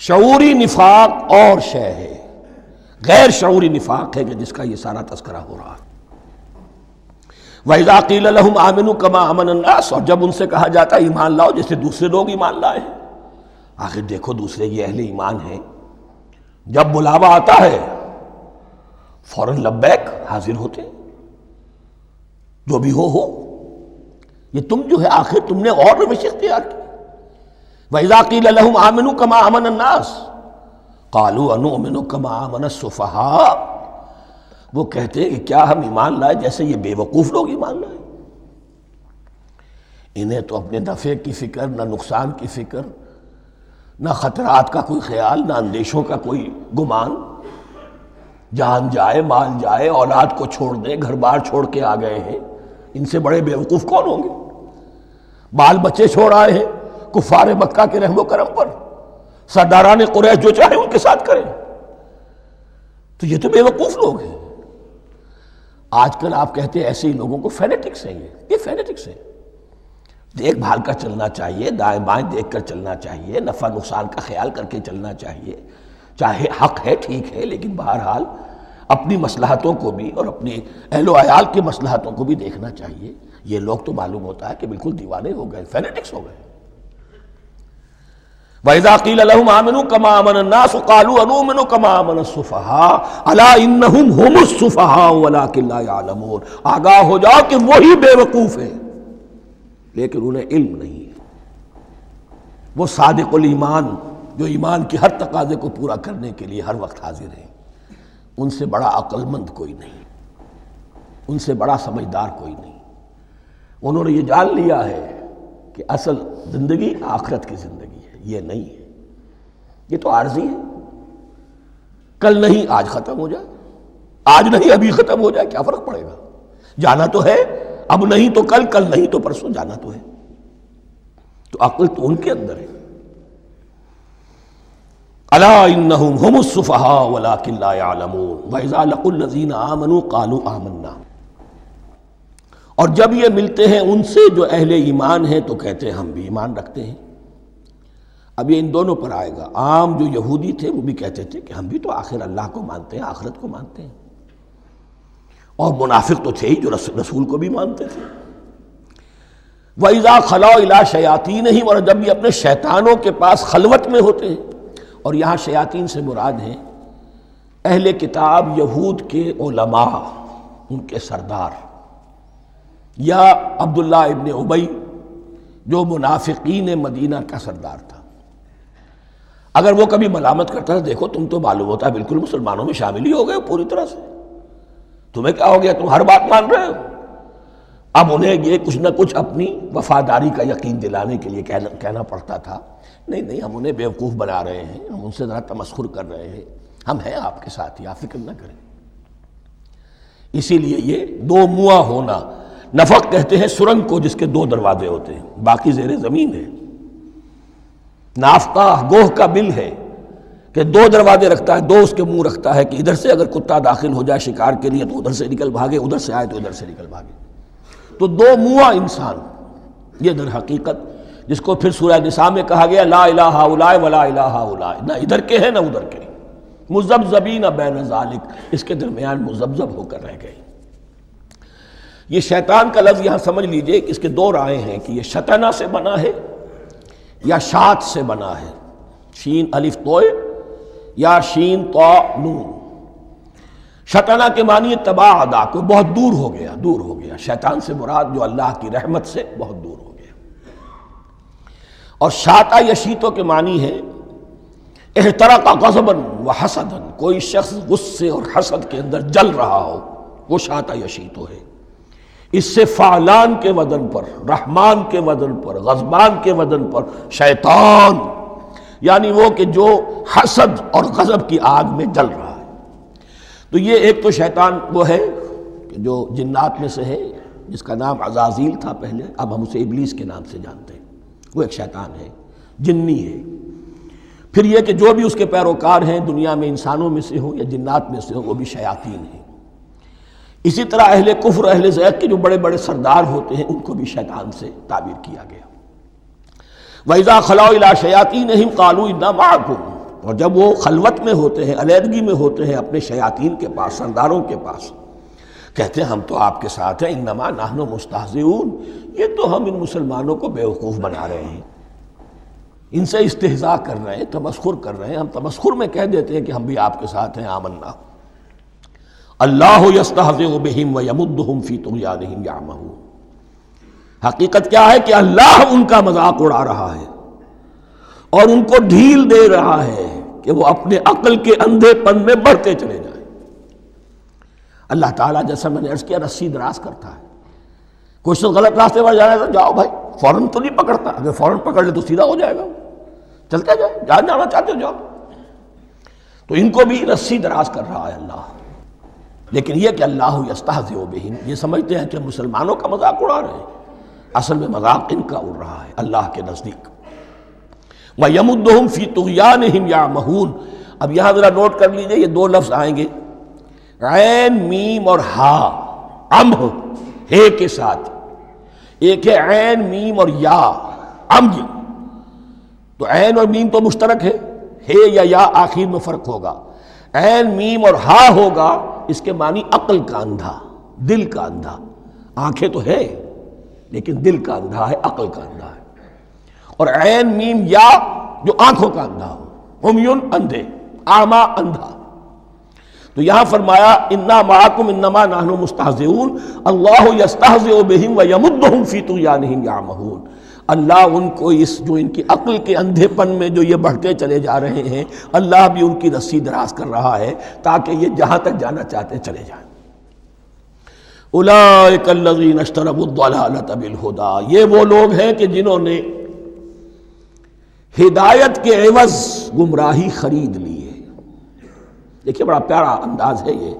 شعوری نفاق اور شے ہے، غیر شعوری نفاق ہے کہ جس کا یہ سارا تذکرہ ہو رہا ہے۔ وَإِذَا قِيلَ لَهُمْ آمِنُوا كَمَا آمَنَ النَّاسُ، اور جب ان سے کہا جاتا ہے ایمان لاؤ جیسے دوسرے لوگ ایمان لائے ہیں، آخر دیکھو دوسرے یہ اہل ایمان ہیں، جب بلاوا آتا ہے فوراً لبیک حاضر ہوتے، جو بھی ہو یہ تم جو ہے آخر تم نے اور روش اختیار کی۔ وَإِذَا قِيلَ لَهُمْ آمِنُوا كَمَا آمَنَ النَّاسُ قَالُوا أَنُؤْمِنُ كَمَا آمَنَ السُّفَهَاءُ، وہ کہتے ہیں کہ کیا ہم ایمان لائے جیسے یہ بے وقوف لوگ ایمان لائے، انہیں تو اپنے نفع کی فکر، نہ نقصان کی فکر، نہ خطرات کا کوئی خیال، نہ اندیشوں کا کوئی گمان، جان جائے مال جائے، اولاد کو چھوڑ دیں، گھر بار چھوڑ کے آ گئے ہیں، ان سے بڑے بے وقوف کون ہوں گے؟ بال بچے چھوڑ آئے ہیں کفار مکہ کے رحم و کرم پر، سرداران قریش جو چاہے ان کے ساتھ کریں، تو یہ تو بے وقوف لوگ ہیں۔ آج کل آپ کہتے ہیں ایسے ہی لوگوں کو فینیٹکس ہیں، یہ فینیٹکس ہیں، دیکھ بھال کر چلنا چاہیے، دائیں بائیں دیکھ کر چلنا چاہیے، نفع نقصان کا خیال کر کے چلنا چاہیے، چاہے حق ہے ٹھیک ہے، لیکن بہرحال اپنی مصلحتوں کو بھی اور اپنی اہل و عیال کی مصلحتوں کو بھی دیکھنا چاہیے۔ یہ لوگ تو معلوم ہوتا ہے کہ بالکل دیوانے ہو گئے، فینیٹکس ہو گئے۔ وَإِذَا قِيلَ لَهُمْ آمِنُوا كَمَا آمَنَ النَّاسُ قَالُوا أَنُؤْمِنُ كَمَا آمَنَ السُّفَهَاءُ أَلَا إِنَّهُمْ هُمُ السُّفَهَاءُ وَلَكِنْ لَا يَعْلَمُونَ، آگاہ ہو جاؤ کہ وہی بے وقوف ہیں لیکن انہیں علم نہیں ہے۔ وہ صادق الایمان جو ایمان کی ہر تقاضے کو پورا کرنے کے لیے ہر وقت حاضر ہیں، ان سے بڑا عقل مند کوئی نہیں، ان سے بڑا سمجھدار کوئی نہیں، انہوں نے یہ جان لیا ہے کہ اصل زندگی آخرت کی زندگی ہے، یہ نہیں ہے، یہ تو عارضی ہے، کل نہیں آج ختم ہو جائے، آج نہیں ابھی ختم ہو جائے، کیا فرق پڑے گا؟ جانا تو ہے، اب نہیں تو کل، کل نہیں تو پرسوں، جانا تو ہے، تو عقل تو ان کے اندر ہے۔ الا انہم هم السفہاء ولکن لا یعلمون واذا لقوا الذین آمنوا قالوا آمنا، اور جب یہ ملتے ہیں ان سے جو اہل ایمان ہیں تو کہتے ہیں ہم بھی ایمان رکھتے ہیں۔ اب یہ ان دونوں پر آئے گا۔ عام جو یہودی تھے وہ بھی کہتے تھے کہ ہم بھی تو آخر اللہ کو مانتے ہیں، آخرت کو مانتے ہیں، اور منافق تو تھے ہی جو رسول کو بھی مانتے تھے۔ وَإِذَا خَلَوْا إِلَىٰ شَيَاطِينِهِمْ، اور جب یہ اپنے شیطانوں کے پاس خلوت میں ہوتے ہیں، اور یہاں شیاطین سے مراد ہیں اہل کتاب یہود کے علماء، ان کے سردار، یا عبداللہ ابن ابی جو منافقین مدینہ کا سردار تھا۔ اگر وہ کبھی ملامت کرتا تھا، دیکھو تم تو معلوم ہوتا ہے بالکل مسلمانوں میں شامل ہی ہو گئے پوری طرح سے، تمہیں کیا ہو گیا، تم ہر بات مان رہے ہو۔ اب انہیں یہ کچھ نہ کچھ اپنی وفاداری کا یقین دلانے کے لیے کہنا پڑتا تھا، نہیں ہم انہیں بیوقوف بنا رہے ہیں، ہم ان سے ذرا تمسخر کر رہے ہیں، ہم ہیں آپ کے ساتھ ہی، آپ فکر نہ کریں۔ اسی لیے یہ دو منہ ہونا، نفق کہتے ہیں سرنگ کو جس کے دو دروازے ہوتے ہیں، باقی زیر زمین ہے۔ نافقہ گوہ کا بل ہے کہ دو دروازے رکھتا ہے، دو اس کے منہ رکھتا ہے کہ ادھر سے اگر کتا داخل ہو جائے شکار کے لیے تو ادھر سے نکل بھاگے، ادھر سے آئے تو ادھر سے نکل بھاگے۔ تو دو منہ انسان، یہ در حقیقت جس کو پھر سورہ نساء میں کہا گیا لا الہ ہؤلاء ولا الہ ہؤلاء، نہ ادھر کے ہیں نہ ادھر کے، مذبذبین بین ذالک، اس کے درمیان مذبذب ہو کر رہ گئے۔ یہ شیطان کا لفظ یہاں سمجھ لیجئے کہ اس کے دو رائے ہیں کہ یہ شطنہ سے بنا ہے یا شات سے بنا ہے، شین الف توئے یا شین تو نون۔ شطنہ کے معنی تباعدا، کو بہت دور ہو گیا، دور ہو گیا۔ شیطان سے مراد جو اللہ کی رحمت سے بہت دور ہو گیا۔ اور شاتا یشیتو کے معنی ہے احترق غضبا وحسدا، کوئی شخص غصے اور حسد کے اندر جل رہا ہو، وہ شاتا یشیتو ہے۔ اس سے فعلان کے وزن پر، رحمان کے وزن پر، غضبان کے وزن پر شیطان، یعنی وہ کہ جو حسد اور غضب کی آگ میں جل رہا ہے۔ تو یہ ایک تو شیطان وہ ہے کہ جو جنات میں سے ہے، جس کا نام عزازیل تھا پہلے، اب ہم اسے ابلیس کے نام سے جانتے ہیں، وہ ایک شیطان ہے، جنی ہے۔ پھر یہ کہ جو بھی اس کے پیروکار ہیں دنیا میں، انسانوں میں سے ہوں یا جنات میں سے ہوں، وہ بھی شیاطین ہیں۔ اسی طرح اہل کفر، اہل زیغ کے جو بڑے بڑے سردار ہوتے ہیں، ان کو بھی شیطان سے تعبیر کیا گیا۔ وَإِذَا خَلَوْا إِلَىٰ شَيَاطِينِهِمْ قَالُوا إِنَّا مَعَكُمْ، اور جب وہ خلوت میں ہوتے ہیں، علیحدگی میں ہوتے ہیں اپنے شیاطین کے پاس، سرداروں کے پاس، کہتے ہیں ہم تو آپ کے ساتھ ہیں، انما نحن مستہزئون، یہ تو ہم ان مسلمانوں کو بیوقوف بنا رہے ہیں، ان سے استہزاء کر رہے ہیں، تمسخر کر رہے ہیں۔ ہم تمسخر میں کہہ دیتے ہیں کہ ہم بھی آپ کے ساتھ ہیں، آمنا۔ اللہ یستہزئ بہم ویمدہم فی طغیانہم یعمہون، حقیقت کیا ہے کہ اللہ ان کا مذاق اڑا رہا ہے اور ان کو ڈھیل دے رہا ہے کہ وہ اپنے عقل کے اندھے پن میں بڑھتے چلے جائیں۔ اللہ تعالیٰ جیسا میں نے عرض کیا رسی دراز کرتا ہے، کوئی شخص غلط راستے پر جانا ہے تو جاؤ بھائی، فوراً تو نہیں پکڑتا، اگر فوراً پکڑ لے تو سیدھا ہو جائے گا، چلتے جائے، جہاں جانا چاہتے ہو جاؤ۔ تو ان کو بھی رسی دراز کر رہا ہے اللہ، لیکن یہ کہ اللہ یستہزئ بہم، یہ سمجھتے ہیں کہ مسلمانوں کا مذاق اڑا رہے ہیں، اصل میں مذاق ان کا اڑ رہا ہے اللہ کے نزدیک۔ وَيَمُدُّهُمْ فِي طُغْيَانِهِمْ يَعْمَهُونَ، اب یہاں ذرا نوٹ کر لیجئے، یہ دو لفظ آئیں گے، عین میم اور ہا، امہ ہے کے ساتھ، ایک ہے عین میم اور یا، امج، تو عین اور میم تو مشترک ہے یا آخر میں فرق ہوگا، عین میم اور ہا ہوگا، اس کے معنی عقل کا اندھا، دل کا اندھا، آنکھیں تو ہے لیکن دل کا اندھا ہے، عقل کا اندھا ہے۔ اور عین میم یا جو آنکھوں کا اندھا ہو، عمیٌ اندھے، اعمیٰ اندھا۔ تو یہاں فرمایا انا معکم انما نحن مستہزئون، اللہ یستہزئ بہم ویمدہم فی طغیانہم یعمہون، اللہ ان کو اس جو ان کی عقل کے اندھے پن میں جو یہ بڑھتے چلے جا رہے ہیں، اللہ بھی ان کی رسی دراز کر رہا ہے تاکہ یہ جہاں تک جانا چاہتے چلے جائیں۔ اولئک الذین اشتروا الضلالۃ بالہدی، یہ وہ لوگ ہیں کہ جنہوں نے ہدایت کے عوض گمراہی خرید لی ہے۔ دیکھیے بڑا پیارا انداز ہے یہ،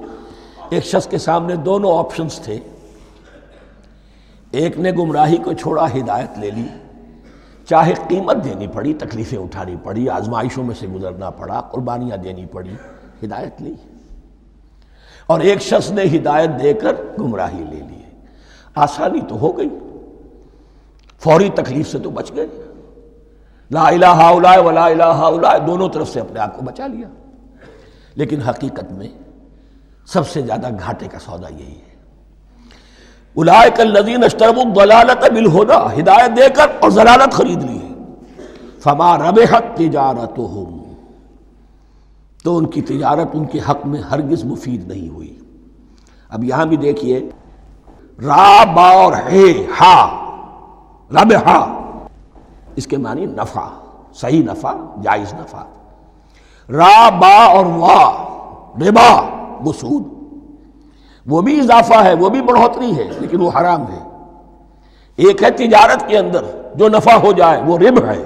ایک شخص کے سامنے دونوں آپشنز تھے، ایک نے گمراہی کو چھوڑا، ہدایت لے لی، چاہے قیمت دینی پڑی، تکلیفیں اٹھانی پڑی، آزمائشوں میں سے گزرنا پڑا، قربانیاں دینی پڑی، ہدایت لی۔ اور ایک شخص نے ہدایت دے کر گمراہی لے لی ہے، آسانی تو ہو گئی، فوری تکلیف سے تو بچ گئے، لا الہ الا اللہ ولا الہ الا اللہ، دونوں طرف سے اپنے آپ کو بچا لیا۔ لیکن حقیقت میں سب سے زیادہ گھاٹے کا سودا یہی ہے، اولئک الذین اشتروا الضلالۃ بالہدی، ہدایت دے کر اور ضلالت خرید لی ہے، فما ربحت تجارتہم، تو ان کی تجارت ان کے حق میں ہرگز مفید نہیں ہوئی۔ اب یہاں بھی دیکھیے، را با اور ہے ہا، ربحا، اس کے معنی نفع، صحیح نفع، جائز نفع۔ را با اور وا، ربا، وہ سود، وہ بھی اضافہ ہے، وہ بھی بڑھوتری ہے، لیکن وہ حرام ہے۔ ایک ہے تجارت کے اندر جو نفع ہو جائے وہ ربح ہے،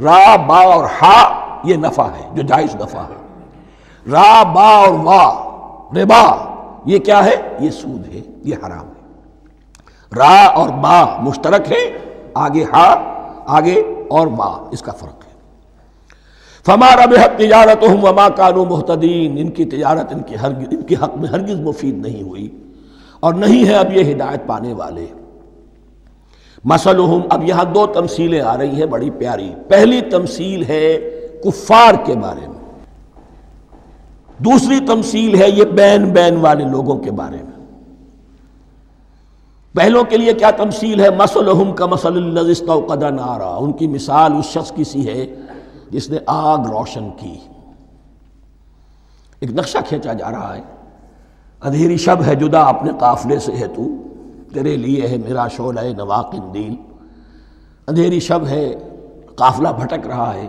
را با اور ہا یہ نفع ہے جو جائز نفع ہے۔ را با اور وا، ربا، یہ کیا ہے؟ یہ سود ہے، یہ حرام ہے۔ را اور با مشترک ہے، آگے ہا، آگے اور با، اس کا فرق ہے۔ فما ربحت تجارتہم وما کانوا مہتدین، ان کی تجارت ان کے حق میں ہرگز مفید نہیں ہوئی اور نہیں ہے اب یہ ہدایت پانے والے۔ مثلہم، اب یہاں دو تمثیلیں آ رہی ہیں بڑی پیاری۔ پہلی تمثیل ہے کفار کے بارے میں، دوسری تمثیل ہے یہ بین والے لوگوں کے بارے میں۔ پہلوں کے لیے کیا تمثیل ہے؟ مثلہم کمثل الذی استوقد نارا، ان کی مثال اس شخص کی سی ہے جس نے آگ روشن کی۔ ایک نقشہ کھینچا جا رہا ہے، اندھیری شب ہے جدا اپنے قافلے سے ہے تو، تیرے لیے ہے میرا شعلہ نوا قندیل۔ اندھیری شب ہے، قافلہ بھٹک رہا ہے،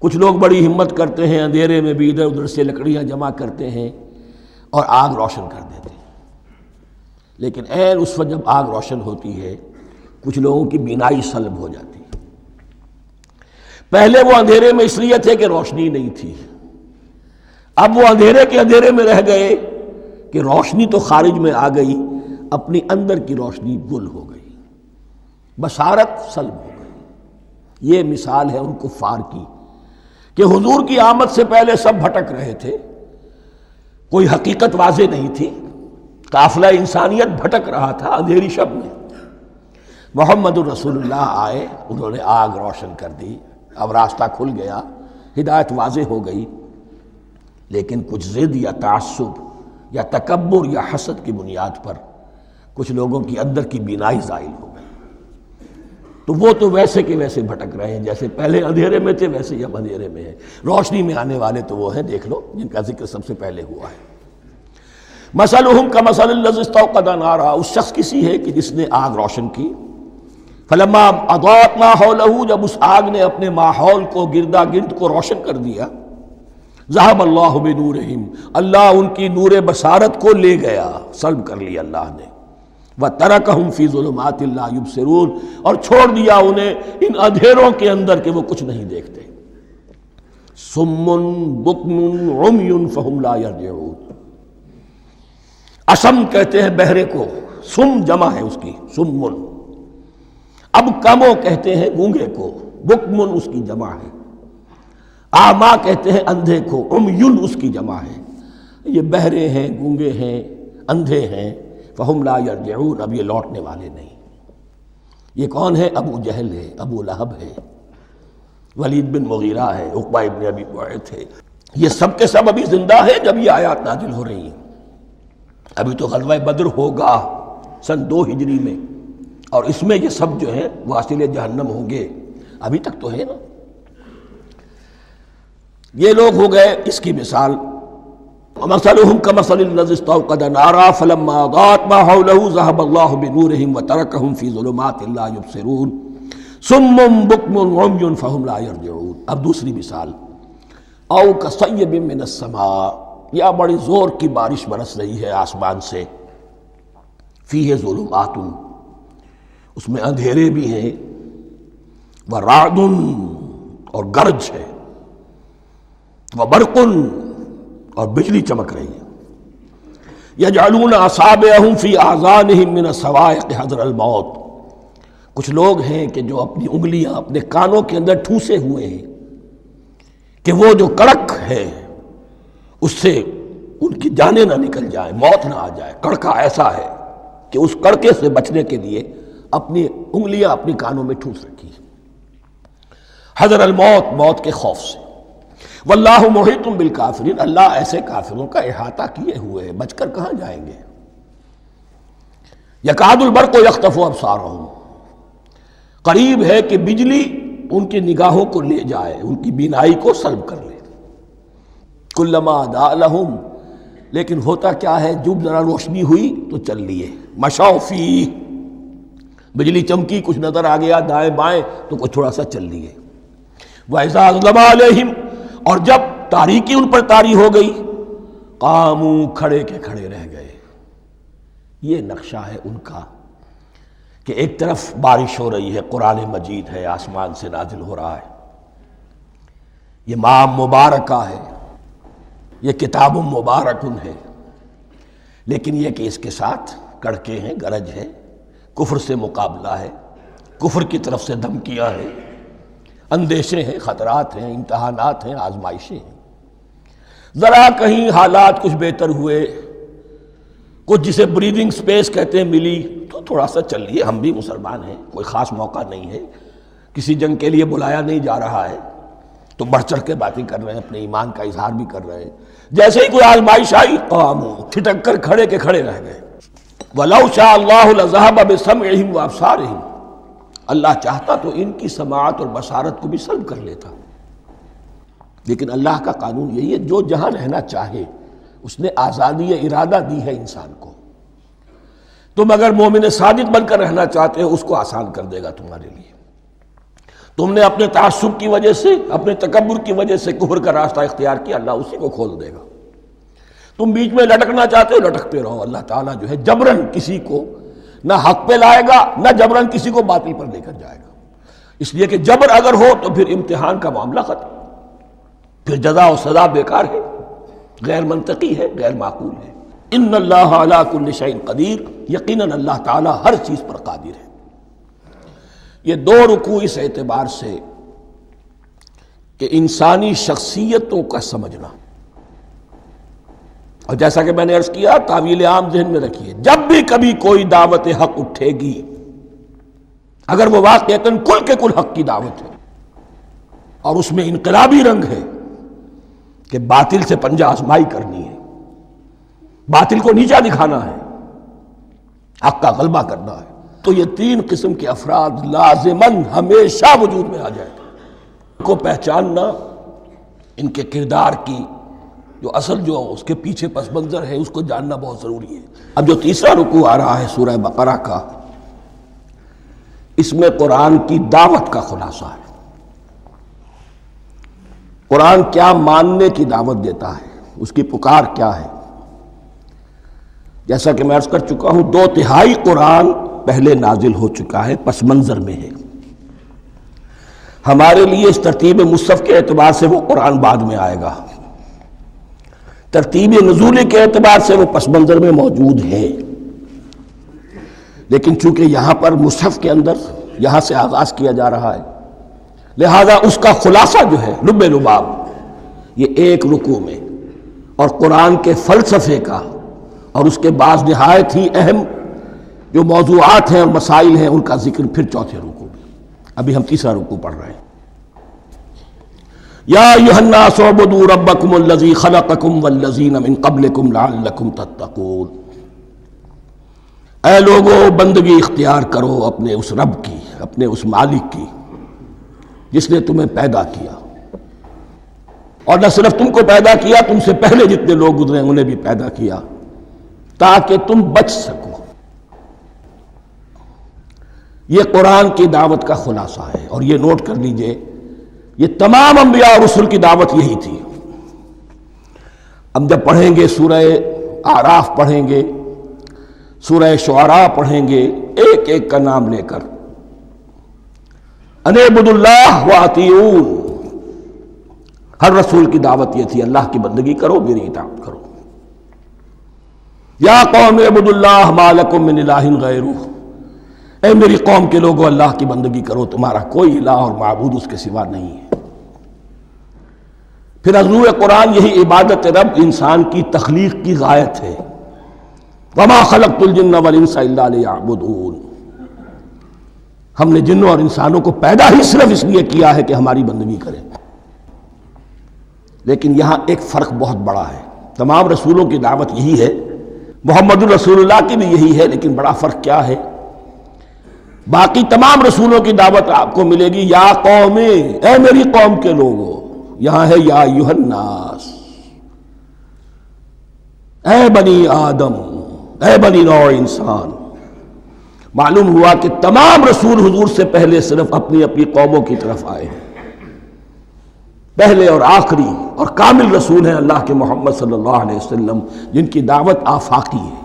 کچھ لوگ بڑی ہمت کرتے ہیں، اندھیرے میں بھی ادھر ادھر سے لکڑیاں جمع کرتے ہیں اور آگ روشن کر دیتے ہیں۔ لیکن عین اس وقت جب آگ روشن ہوتی ہے کچھ لوگوں کی بینائی سلب ہو جاتی ہے۔ پہلے وہ اندھیرے میں اس لیے تھے کہ روشنی نہیں تھی، اب وہ اندھیرے کے اندھیرے میں رہ گئے کہ روشنی تو خارج میں آ گئی، اپنی اندر کی روشنی گل ہو گئی، بصارت سلب ہو گئی۔ یہ مثال ہے ان کفار کی کہ حضور کی آمد سے پہلے سب بھٹک رہے تھے، کوئی حقیقت واضح نہیں تھی، قافلہ انسانیت بھٹک رہا تھا اندھیری شب میں۔ محمد الرسول اللہ آئے، انہوں نے آگ روشن کر دی، اب راستہ کھل گیا، ہدایت واضح ہو گئی۔ لیکن کچھ ضد یا تعصب یا تکبر یا حسد کی بنیاد پر کچھ لوگوں کی اندر کی بینائی زائل ہو گئی، تو وہ تو ویسے کے ویسے بھٹک رہے ہیں، جیسے پہلے اندھیرے میں تھے ویسے ہی اب اندھیرے میں ہیں۔ روشنی میں آنے والے تو وہ ہیں، دیکھ لو جن کا ذکر سب سے پہلے ہوا ہے۔ مثلہم کمثل الذی استوقد نارا، اس شخص کی سی ہے کہ جس نے آگ روشن کی۔ فلما اضاءت ما حولہ، جب اس آگ نے اپنے ماحول کو، گردا گرد کو روشن کر دیا، ذہب اللہ بنورہم، اللہ ان کی نور بصارت کو لے گیا، سلب کر لیا اللہ نے۔ وَتَرَكَهُمْ فِي ظُلُمَاتٍ لَا يُبْصِرُونَ، اور چھوڑ دیا انہیں ان اندھیروں کے اندر کہ وہ کچھ نہیں دیکھتے۔ صُمٌّ بُكْمٌ عُمْيٌ فَهُمْ لَا يَرْجِعُونَ، اسم کہتے ہیں بہرے کو، سم جمع ہے اس کی، سمن۔ اب کمو کہتے ہیں گونگے کو، بکمن اس کی جمع ہے۔ آما کہتے ہیں اندھے کو، عمیٌ اس کی جمع ہے۔ یہ بہرے ہیں، گونگے ہیں، اندھے ہیں، فہم لا یرجعون، اب یہ لوٹنے والے نہیں۔ یہ کون ہے؟ ابو جہل ہے، ابو لہب ہے، ولید بن مغیرہ ہے، عقبہ ابن ابی معیط ہے، یہ سب کے سب ابھی زندہ ہے جب یہ آیات نازل ہو رہی ہیں۔ ابھی تو غزوہ بدر ہوگا سن 2 ہجری میں، اور اس میں یہ سب جو ہیں واصل جہنم ہوں گے، ابھی تک تو ہے نا۔ یہ لوگ ہو گئے اس کی مثال۔ وَمَثَلُهُمْ كَمَثَلِ الَّذِي اسْتَوْقَدَ نَارًا فَلَمَّا أَضَاءَتْ مَا حَوْلَهُ ذَهَبَ اللَّهُ بِنُورِهِمْ وَتَرَكَهُمْ فِي ظُلُمَاتٍ لَا يُبْصِرُونَ صُمٌّ بُكْمٌ عُمْيٌ فَهُمْ لَا يَرْجِعُونَ۔ اب دوسری مثال، أَوْ كَصَيِّبٍ مِّنَ السَّمَاءِ، یا بڑی زور کی بارش برس رہی ہے آسمان سے، فِيهِ ظُلُمَاتٌ، اس میں اندھیرے بھی ہیں، وَرَعْدٌ، اور گرج ہے، وَبَرْقٌ، اور بجلی چمک رہی ہے، یجعلون اصابعہم فی آذانہم من الصواعق حذر الموت، کچھ لوگ ہیں کہ جو اپنی انگلیاں اپنے کانوں کے اندر ٹھوسے ہوئے ہیں کہ وہ جو کڑک ہے اس سے ان کی جانیں نہ نکل جائیں، موت نہ آ جائے۔ کڑکا ایسا ہے کہ اس کڑکے سے بچنے کے لیے اپنی انگلیاں اپنی کانوں میں ٹھوس رکھی، حذر الموت، موت کے خوف سے۔ واللہ محیط بالکافرین، اللہ ایسے کافروں کا احاطہ کیے ہوئے ہے، بچ کر کہاں جائیں گے۔ یکاد البرق یخطف ابصارہم، قریب ہے کہ بجلی ان کی نگاہوں کو لے جائے، ان کی بینائی کو سلب کر لے۔ کلما اضاء لہم، لیکن ہوتا کیا ہے، جب ذرا روشنی ہوئی تو چل لیے۔ مشوا فیہ، بجلی چمکی، کچھ نظر آ گیا دائیں بائیں تو کچھ تھوڑا سا چل لیے۔ وَإِذَا أَظْلَمَ عَلَيْهِمْ، اور جب تاریکی ان پر طاری ہو گئی، قاموا، کھڑے کے کھڑے رہ گئے۔ یہ نقشہ ہے ان کا کہ ایک طرف بارش ہو رہی ہے، قرآن مجید ہے، آسمان سے نازل ہو رہا ہے، یہ ماہ مبارکہ ہے، یہ کتاب مبارک ہے، لیکن یہ کہ اس کے ساتھ کڑکے ہیں، گرج ہے، کفر سے مقابلہ ہے، کفر کی طرف سے دھمکیاں ہیں، اندیشے ہیں، خطرات ہیں، امتحانات ہیں، آزمائشیں ہیں۔ ذرا کہیں حالات کچھ بہتر ہوئے، کچھ جسے بریدنگ سپیس کہتے ہیں ملی تو تھوڑا سا چل لیے۔ ہم بھی مسلمان ہیں، کوئی خاص موقع نہیں ہے، کسی جنگ کے لیے بلایا نہیں جا رہا ہے تو بڑھ چڑھ کے باتیں کر رہے ہیں، اپنے ایمان کا اظہار بھی کر رہے ہیں۔ جیسے ہی کوئی آزمائش آئی، قاموا، ٹھٹک کر کھڑے کے کھڑے رہ گئے۔ وَلَوْ شَاءَ اللَّهُ لَذَهَبَ بِسَمْعِهِمْ وَأَبْصَارِهِمْ، اللہ چاہتا تو ان کی سماعت اور بصارت کو بھی سلب کر لیتا، لیکن اللہ کا قانون یہی ہے، جو جہاں رہنا چاہے اس نے آزادی ارادہ دی ہے انسان کو۔ تم اگر مومن صادق بن کر رہنا چاہتے ہو، اس کو آسان کر دے گا تمہارے لیے۔ تم نے اپنے تعصب کی وجہ سے، اپنے تکبر کی وجہ سے کفر کا راستہ اختیار کیا، اللہ اسی کو کھول دے گا۔ تم بیچ میں لٹکنا چاہتے ہو، لٹکتے رہو، اللہ تعالیٰ جو ہے جبرن کسی کو نہ حق پہ لائے گا، نہ جبرن کسی کو باطل پر لے کر جائے گا۔ اس لیے کہ جبر اگر ہو تو پھر امتحان کا معاملہ ختم، پھر جزا و سزا بیکار ہے، غیر منطقی ہے، غیر معقول ہے۔ ان اللہ علی کل شیء قدیر، یقیناً اللہ تعالیٰ ہر چیز پر قادر ہے۔ یہ دو رکوع اس اعتبار سے کہ انسانی شخصیتوں کا سمجھنا، اور جیسا کہ میں نے عرض کیا، تعویل عام ذہن میں رکھیے، جب بھی کبھی کوئی دعوت حق اٹھے گی، اگر وہ واقعتاً کل کے کل حق کی دعوت ہے اور اس میں انقلابی رنگ ہے کہ باطل سے پنجہ آزمائی کرنی ہے، باطل کو نیچا دکھانا ہے، حق کا غلبہ کرنا ہے، تو یہ تین قسم کے افراد لازماً ہمیشہ وجود میں آ جائیں گے۔ ان کو پہچاننا، ان کے کردار کی جو اصل جو اس کے پیچھے پس منظر ہے اس کو جاننا بہت ضروری ہے۔ اب جو تیسرا رکوع آ رہا ہے سورہ بقرہ کا، اس میں قرآن کی دعوت کا خلاصہ ہے۔ قرآن کیا ماننے کی دعوت دیتا ہے، اس کی پکار کیا ہے۔ جیسا کہ میں عرض کر چکا ہوں، 2/3 قرآن پہلے نازل ہو چکا ہے، پس منظر میں ہے۔ ہمارے لیے اس ترتیب مصحف کے اعتبار سے وہ قرآن بعد میں آئے گا، ترتیب نزول کے اعتبار سے وہ پس منظر میں موجود ہے، لیکن چونکہ یہاں پر مصحف کے اندر یہاں سے آغاز کیا جا رہا ہے، لہذا اس کا خلاصہ جو ہے لب لباب یہ ایک رکوع میں، اور قرآن کے فلسفے کا اور اس کے بعض نہایت ہی اہم جو موضوعات ہیں اور مسائل ہیں ان کا ذکر پھر چوتھے رکوع میں۔ ابھی ہم تیسرا رکوع پڑھ رہے ہیں۔ یا ایھا الناس اعبدوا ربکم الذی خلقکم والذین من قبلکم لعلکم تتقون، اے لوگو بندگی اختیار کرو اپنے اس رب کی، اپنے اس مالک کی جس نے تمہیں پیدا کیا، اور نہ صرف تم کو پیدا کیا، تم سے پہلے جتنے لوگ گزرے انہیں بھی پیدا کیا تاکہ تم بچ سکو۔ یہ قرآن کی دعوت کا خلاصہ ہے، اور یہ نوٹ کر لیجئے، یہ تمام انبیاء اور رسل کی دعوت یہی تھی۔ ہم جب پڑھیں گے سورہ اعراف پڑھیں گے، سورہ شعراء پڑھیں گے، ایک ایک کا نام لے کر، ان اعبدوا اللہ واطیعون، ہر رسول کی دعوت یہ تھی، اللہ کی بندگی کرو، میری اطاعت کرو۔ یا قوم اعبدوا اللہ ما لکم من الہ غیرہ، اے میری قوم کے لوگوں اللہ کی بندگی کرو، تمہارا کوئی الہ اور معبود اس کے سوا نہیں ہے۔ پھر عضو قرآن یہی عبادت رب انسان کی تخلیق کی غایت ہے، وما خلقت الجن والانس الا لیعبدون، ہم نے جنوں اور انسانوں کو پیدا ہی صرف اس لیے کیا ہے کہ ہماری بندگی کریں۔ لیکن یہاں ایک فرق بہت بڑا ہے، تمام رسولوں کی دعوت یہی ہے، محمد الرسول اللہ کی بھی یہی ہے، لیکن بڑا فرق کیا ہے؟ باقی تمام رسولوں کی دعوت آپ کو ملے گی یا قوم، اے میری قوم کے لوگوں، یہاں ہے یا ایھا الناس، اے بنی آدم، اے بنی نوع انسان۔ معلوم ہوا کہ تمام رسول حضور سے پہلے صرف اپنی اپنی قوموں کی طرف آئے ہیں، پہلے اور آخری اور کامل رسول ہیں اللہ کے محمد صلی اللہ علیہ وسلم، جن کی دعوت آفاقی ہے۔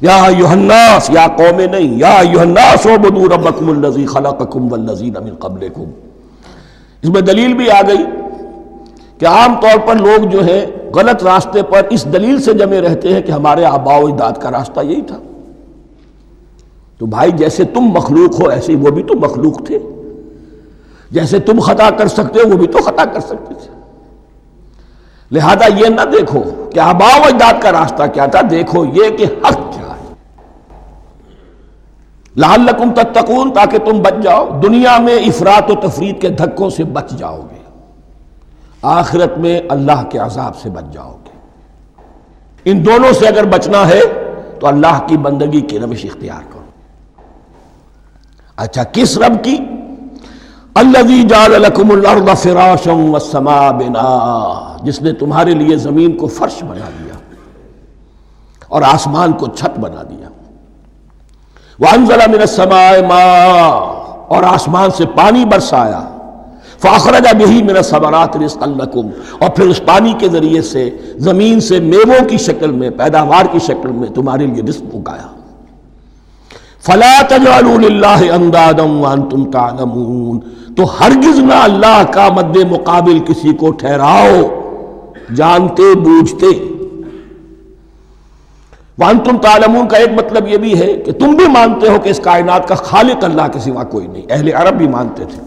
یا ایھا الناس، یا قوم نہیں، یا ایھا الناس اعبدوا ربکم الذی خلقکم والذین من قبلکم۔ اس میں دلیل بھی آ گئی کہ عام طور پر لوگ جو ہے غلط راستے پر اس دلیل سے جمے رہتے ہیں کہ ہمارے آباء و اجداد کا راستہ یہی تھا۔ تو بھائی جیسے تم مخلوق ہو ایسے وہ بھی تو مخلوق تھے، جیسے تم خطا کر سکتے ہو وہ بھی تو خطا کر سکتے تھے۔ لہذا یہ نہ دیکھو کہ آباء و اجداد کا راستہ کیا تھا، دیکھو یہ کہ حق کیا ہے، لعلکم تتقون، تاکہ تم بچ جاؤ، دنیا میں افراط و تفریط کے دھکوں سے بچ جاؤ گے، آخرت میں اللہ کے عذاب سے بچ جاؤ گے۔ ان دونوں سے اگر بچنا ہے تو اللہ کی بندگی کی روش اختیار کرو۔ اچھا کس رب کی؟ الذی جعل لکم الارض فراشا والسماء بناء، جس نے تمہارے لیے زمین کو فرش بنا دیا اور آسمان کو چھت بنا دیا۔ وانزل من السماء ماء، اور آسمان سے پانی برسایا۔ فاخرج بہ من الثمرات رزقا لکم، اور پھر اس پانی کے ذریعے سے زمین سے میووں کی شکل میں، پیداوار کی شکل میں تمہارے لیے رزق اگایا۔ فلا تجعلوا للہ اندادا وانتم تعلمون، تو ہرگز نہ اللہ کا مد مقابل کسی کو ٹھہراؤ جانتے بوجھتے۔ وانتم تعلمون کا ایک مطلب یہ بھی ہے کہ تم بھی مانتے ہو کہ اس کائنات کا خالق اللہ کے سوا کوئی نہیں۔ اہل عرب بھی مانتے تھے،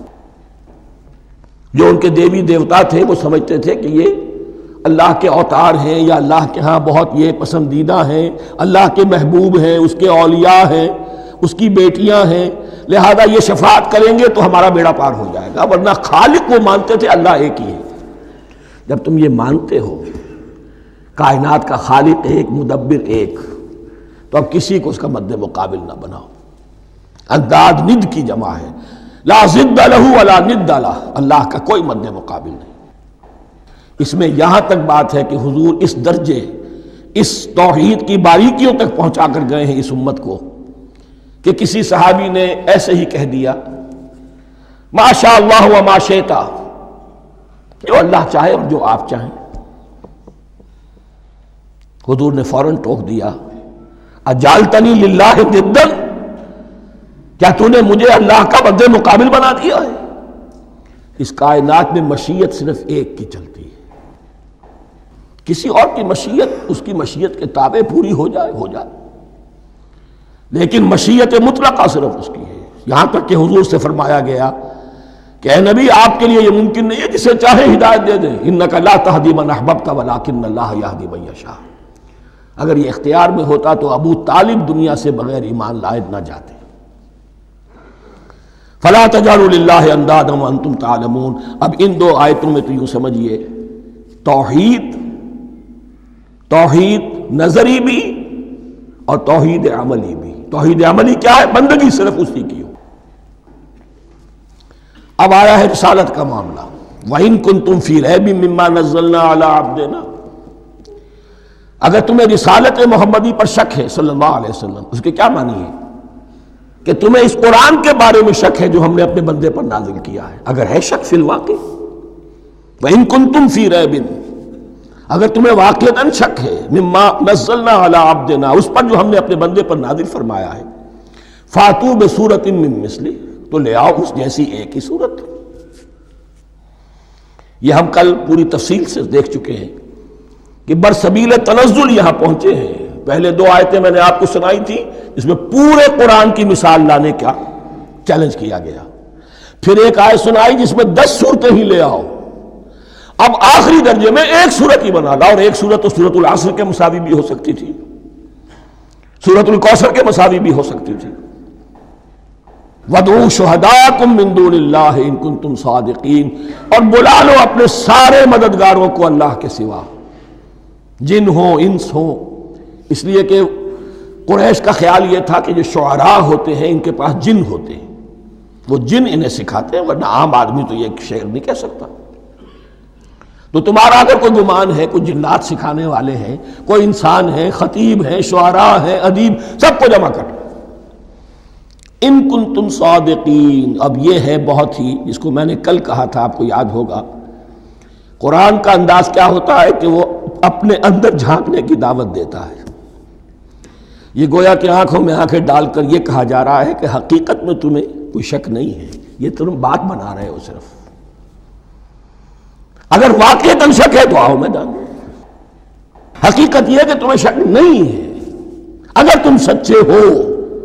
جو ان کے دیوی دیوتا تھے وہ سمجھتے تھے کہ یہ اللہ کے اوتار ہیں، یا اللہ کے ہاں بہت یہ پسندیدہ ہیں، اللہ کے محبوب ہیں، اس کے اولیاء ہیں، اس کی بیٹیاں ہیں، لہذا یہ شفاعت کریں گے تو ہمارا بیڑا پار ہو جائے گا۔ ورنہ خالق وہ مانتے تھے اللہ ایک ہی ہے۔ جب تم یہ مانتے ہو کائنات کا خالق ایک، مدبر ایک، تو اب کسی کو اس کا مد مقابل نہ بناؤ۔ انداد ند کی جمع ہے، لا ضد لہ ولا ند لہ، اللہ کا کوئی مد مقابل نہیں۔ اس میں یہاں تک بات ہے کہ حضور اس درجے، اس توحید کی باریکیوں تک پہنچا کر گئے ہیں اس امت کو کہ کسی صحابی نے ایسے ہی کہہ دیا ما شاء اللہ و ما شئت، جو اللہ چاہے اور جو آپ چاہیں۔ حضور نے فوراً ٹوک دیا اجعلتنی للہ ندا، کیا تو نے مجھے اللہ کا مد مقابل بنا دیا ہے؟ اس کائنات میں مشیت صرف ایک کی چلتی ہے، کسی اور کی مشیت اس کی مشیت کے تابع پوری ہو جائے ہو جائے، لیکن مشیت مطلقہ صرف اس کی ہے۔ یہاں تک کہ حضور سے فرمایا گیا کہ اے نبی آپ کے لیے یہ ممکن نہیں ہے جسے چاہے ہدایت دے دیں، انک لا تہدی من احببت ولکن اللہ یہدی من یشاء۔ اگر یہ اختیار میں ہوتا تو ابو طالب دنیا سے بغیر ایمان لائے نہ جاتے۔ فلا تجعلوا للہ اندادا وانتم تعلمون۔ اب ان دو آیتوں میں تو یوں سمجھیے توحید نظری بھی اور توحید عملی بھی۔ توحید عملی کیا ہے؟ بندگی صرف اسی کی ہو۔ اب آیا ہے رسالت کا معاملہ، وَإِن كُنتُمْ فِي رَيْبٍ مِّمَّا نَزَّلْنَا عَلَىٰ عَبْدِنَا، اگر تمہیں رسالت محمدی پر شک ہے صلی اللہ علیہ وسلم، اس کے کیا معنی ہے؟ کہ تمہیں اس قرآن کے بارے میں شک ہے جو ہم نے اپنے بندے پر نازل کیا ہے۔ اگر ہے شک فی الواقع، وَإِن كُنتُمْ فِي رَيْبٍ، اگر تمہیں واقعتاً شک ہے مما نزلنا علی عبدنا، اس پر جو ہم نے اپنے بندے پر نازل فرمایا ہے، فاتو بسورۃ من مثلہ، تو لے آؤ اس جیسی ایک ہی صورت۔ یہ ہم کل پوری تفصیل سے دیکھ چکے ہیں کہ برسبیل تنزل یہاں پہنچے ہیں، پہلے 2 آیتیں میں نے آپ کو سنائی تھی، اس میں پورے قرآن کی مثال لانے کا چیلنج کیا گیا. پھر ایک آیت سنائی جس میں 10 صورتیں ہی لے آؤ. اب آخری درجے میں ایک صورت ہی بنا لاؤ، اور ایک صورت تو سورۃ العصر کے مساوی بھی ہو سکتی تھی، سورۃ الکوثر کے مساوی بھی ہو سکتی تھی. وَادْعُوا شُهَدَاءَكُم مِّن دُونِ اللَّهِ إِن كُنتُمْ صَادِقِينَ، اور بلا لو اپنے سارے مددگاروں کو اللہ کے سوا، جن ہوں انس ہوں. اس لیے کہ قریش کا خیال یہ تھا کہ جو شعراء ہوتے ہیں ان کے پاس جن ہوتے ہیں، وہ جن انہیں سکھاتے ہیں، ورنہ عام آدمی تو یہ شعر نہیں کہہ سکتا. تو تمہارا اگر کوئی گمان ہے کوئی جنات سکھانے والے ہیں، کوئی انسان ہے، خطیب ہیں، شعراء ہیں، ادیب، سب کو جمع کر. ان کنتم صادقین. اب یہ ہے بہت ہی، جس کو میں نے کل کہا تھا، آپ کو یاد ہوگا، قرآن کا انداز کیا ہوتا ہے کہ وہ اپنے اندر جھانکنے کی دعوت دیتا ہے. یہ گویا کہ آنکھوں میں آنکھیں ڈال کر یہ کہا جا رہا ہے کہ حقیقت میں تمہیں کوئی شک نہیں ہے، یہ تم بات بنا رہے ہو صرف. اگر واقعتاً شک ہے تو آؤ میدان میں. حقیقت یہ ہے کہ تمہیں شک نہیں ہے. اگر تم سچے ہو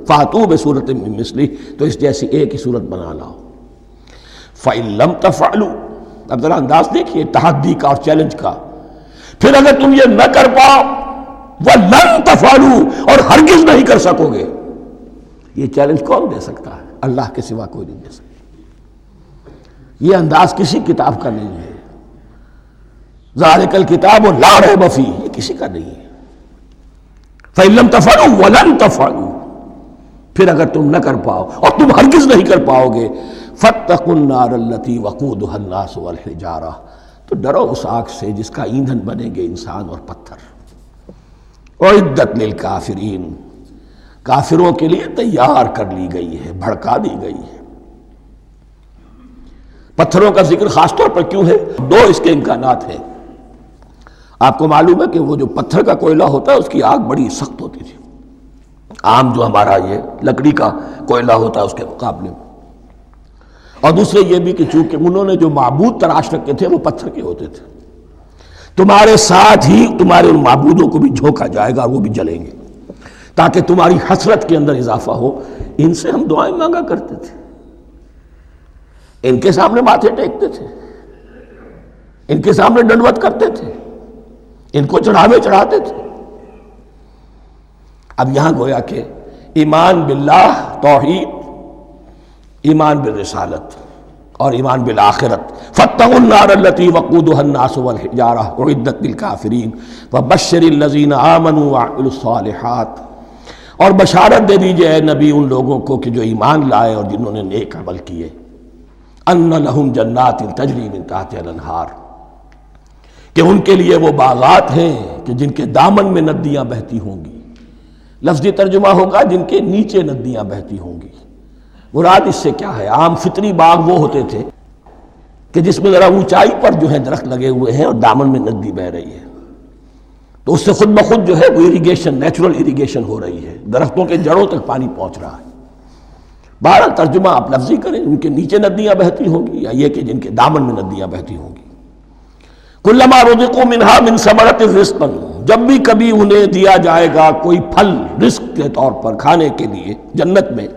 فاتو بصورت من مثلہ، تو اس جیسی ایک ہی صورت بنا لاؤ. فإن لم تفعلوا، اب ذرا انداز دیکھیے تحدی کا اور چیلنج کا. پھر اگر تم یہ نہ کر پاؤ، وَلَن تَفْعَلُوا، اور ہرگز نہیں کر سکو گے. یہ چیلنج کون دے سکتا ہے؟ اللہ کے سوا کوئی نہیں دے سکتا. یہ انداز کسی کتاب کا نہیں ہے. ذَلِكَ الْكِتَابُ لَا رَيْبَ فِيهِ، یہ کسی کا نہیں ہے. فَإِن لَمْ تَفْعَلُوا وَلَن تَفْعَلُوا، پھر اگر تم نہ کر پاؤ اور تم ہرگز نہیں کر پاؤ گے، فَاتَّقُوا النَّارَ الَّتِي وَقُودُهَا النَّاسُ وَالْحِجَارَةُ، تو ڈرو اس آگ سے جس کا ایندھن بنیں گے انسان اور پتھر. اعدت للکافرین، کافروں کے لیے تیار کر لی گئی ہے، بھڑکا دی گئی ہے. پتھروں کا ذکر خاص طور پر کیوں ہے؟ 2 اس کے امکانات ہیں. آپ کو معلوم ہے کہ وہ جو پتھر کا کوئلہ ہوتا ہے اس کی آگ بڑی سخت ہوتی تھی، عام جو ہمارا یہ لکڑی کا کوئلہ ہوتا ہے اس کے مقابلے میں. اور دوسرے یہ بھی کہ چونکہ انہوں نے جو معبود تراش رکھے تھے وہ پتھر کے ہوتے تھے، تمہارے ساتھ ہی تمہارے ان معبودوں کو بھی جھونکا جائے گا اور وہ بھی جلیں گے، تاکہ تمہاری حسرت کے اندر اضافہ ہو. ان سے ہم دعائیں مانگا کرتے تھے، ان کے سامنے ماتھے ٹیکتے تھے، ان کے سامنے ڈنڈوت کرتے تھے، ان کو چڑھاوے چڑھاتے تھے. اب یہاں گویا کہ ایمان باللہ، توحید، ایمان بالرسالت اور ایمان بالآخرت. فاتقوا النار التي وقودها الناس والحجارة اعدت للكافرين وبشر الذين آمنوا وعملوا الصالحات، اور بشارت دے دیجئے اے نبی ان لوگوں کو کہ جو ایمان لائے اور جنہوں نے نیک عمل کیے، ان لهم جنات تجری من تحتها الانہار، کہ ان کے لیے وہ باغات ہیں کہ جن کے دامن میں ندیاں بہتی ہوں گی. لفظی ترجمہ ہوگا جن کے نیچے ندیاں بہتی ہوں گی. مراد اس سے کیا ہے؟ عام فطری باغ وہ ہوتے تھے کہ جس میں ذرا اونچائی پر جو ہے درخت لگے ہوئے ہیں اور دامن میں ندی بہ رہی ہے، تو اس سے خود بخود جو ہے وہ اریگیشن، نیچرل اریگیشن ہو رہی ہے، درختوں کے جڑوں تک پانی پہنچ رہا ہے. بہرحال ترجمہ آپ لفظی کریں، ان کے نیچے ندیاں بہتی ہوں گی، یا یہ کہ جن کے دامن میں ندیاں بہتی ہوں گی. کلما رزقوا منها من ثمرۃ رزقا، جب بھی کبھی انہیں دیا جائے گا کوئی پھل رزق کے طور پر کھانے کے لیے جنت میں،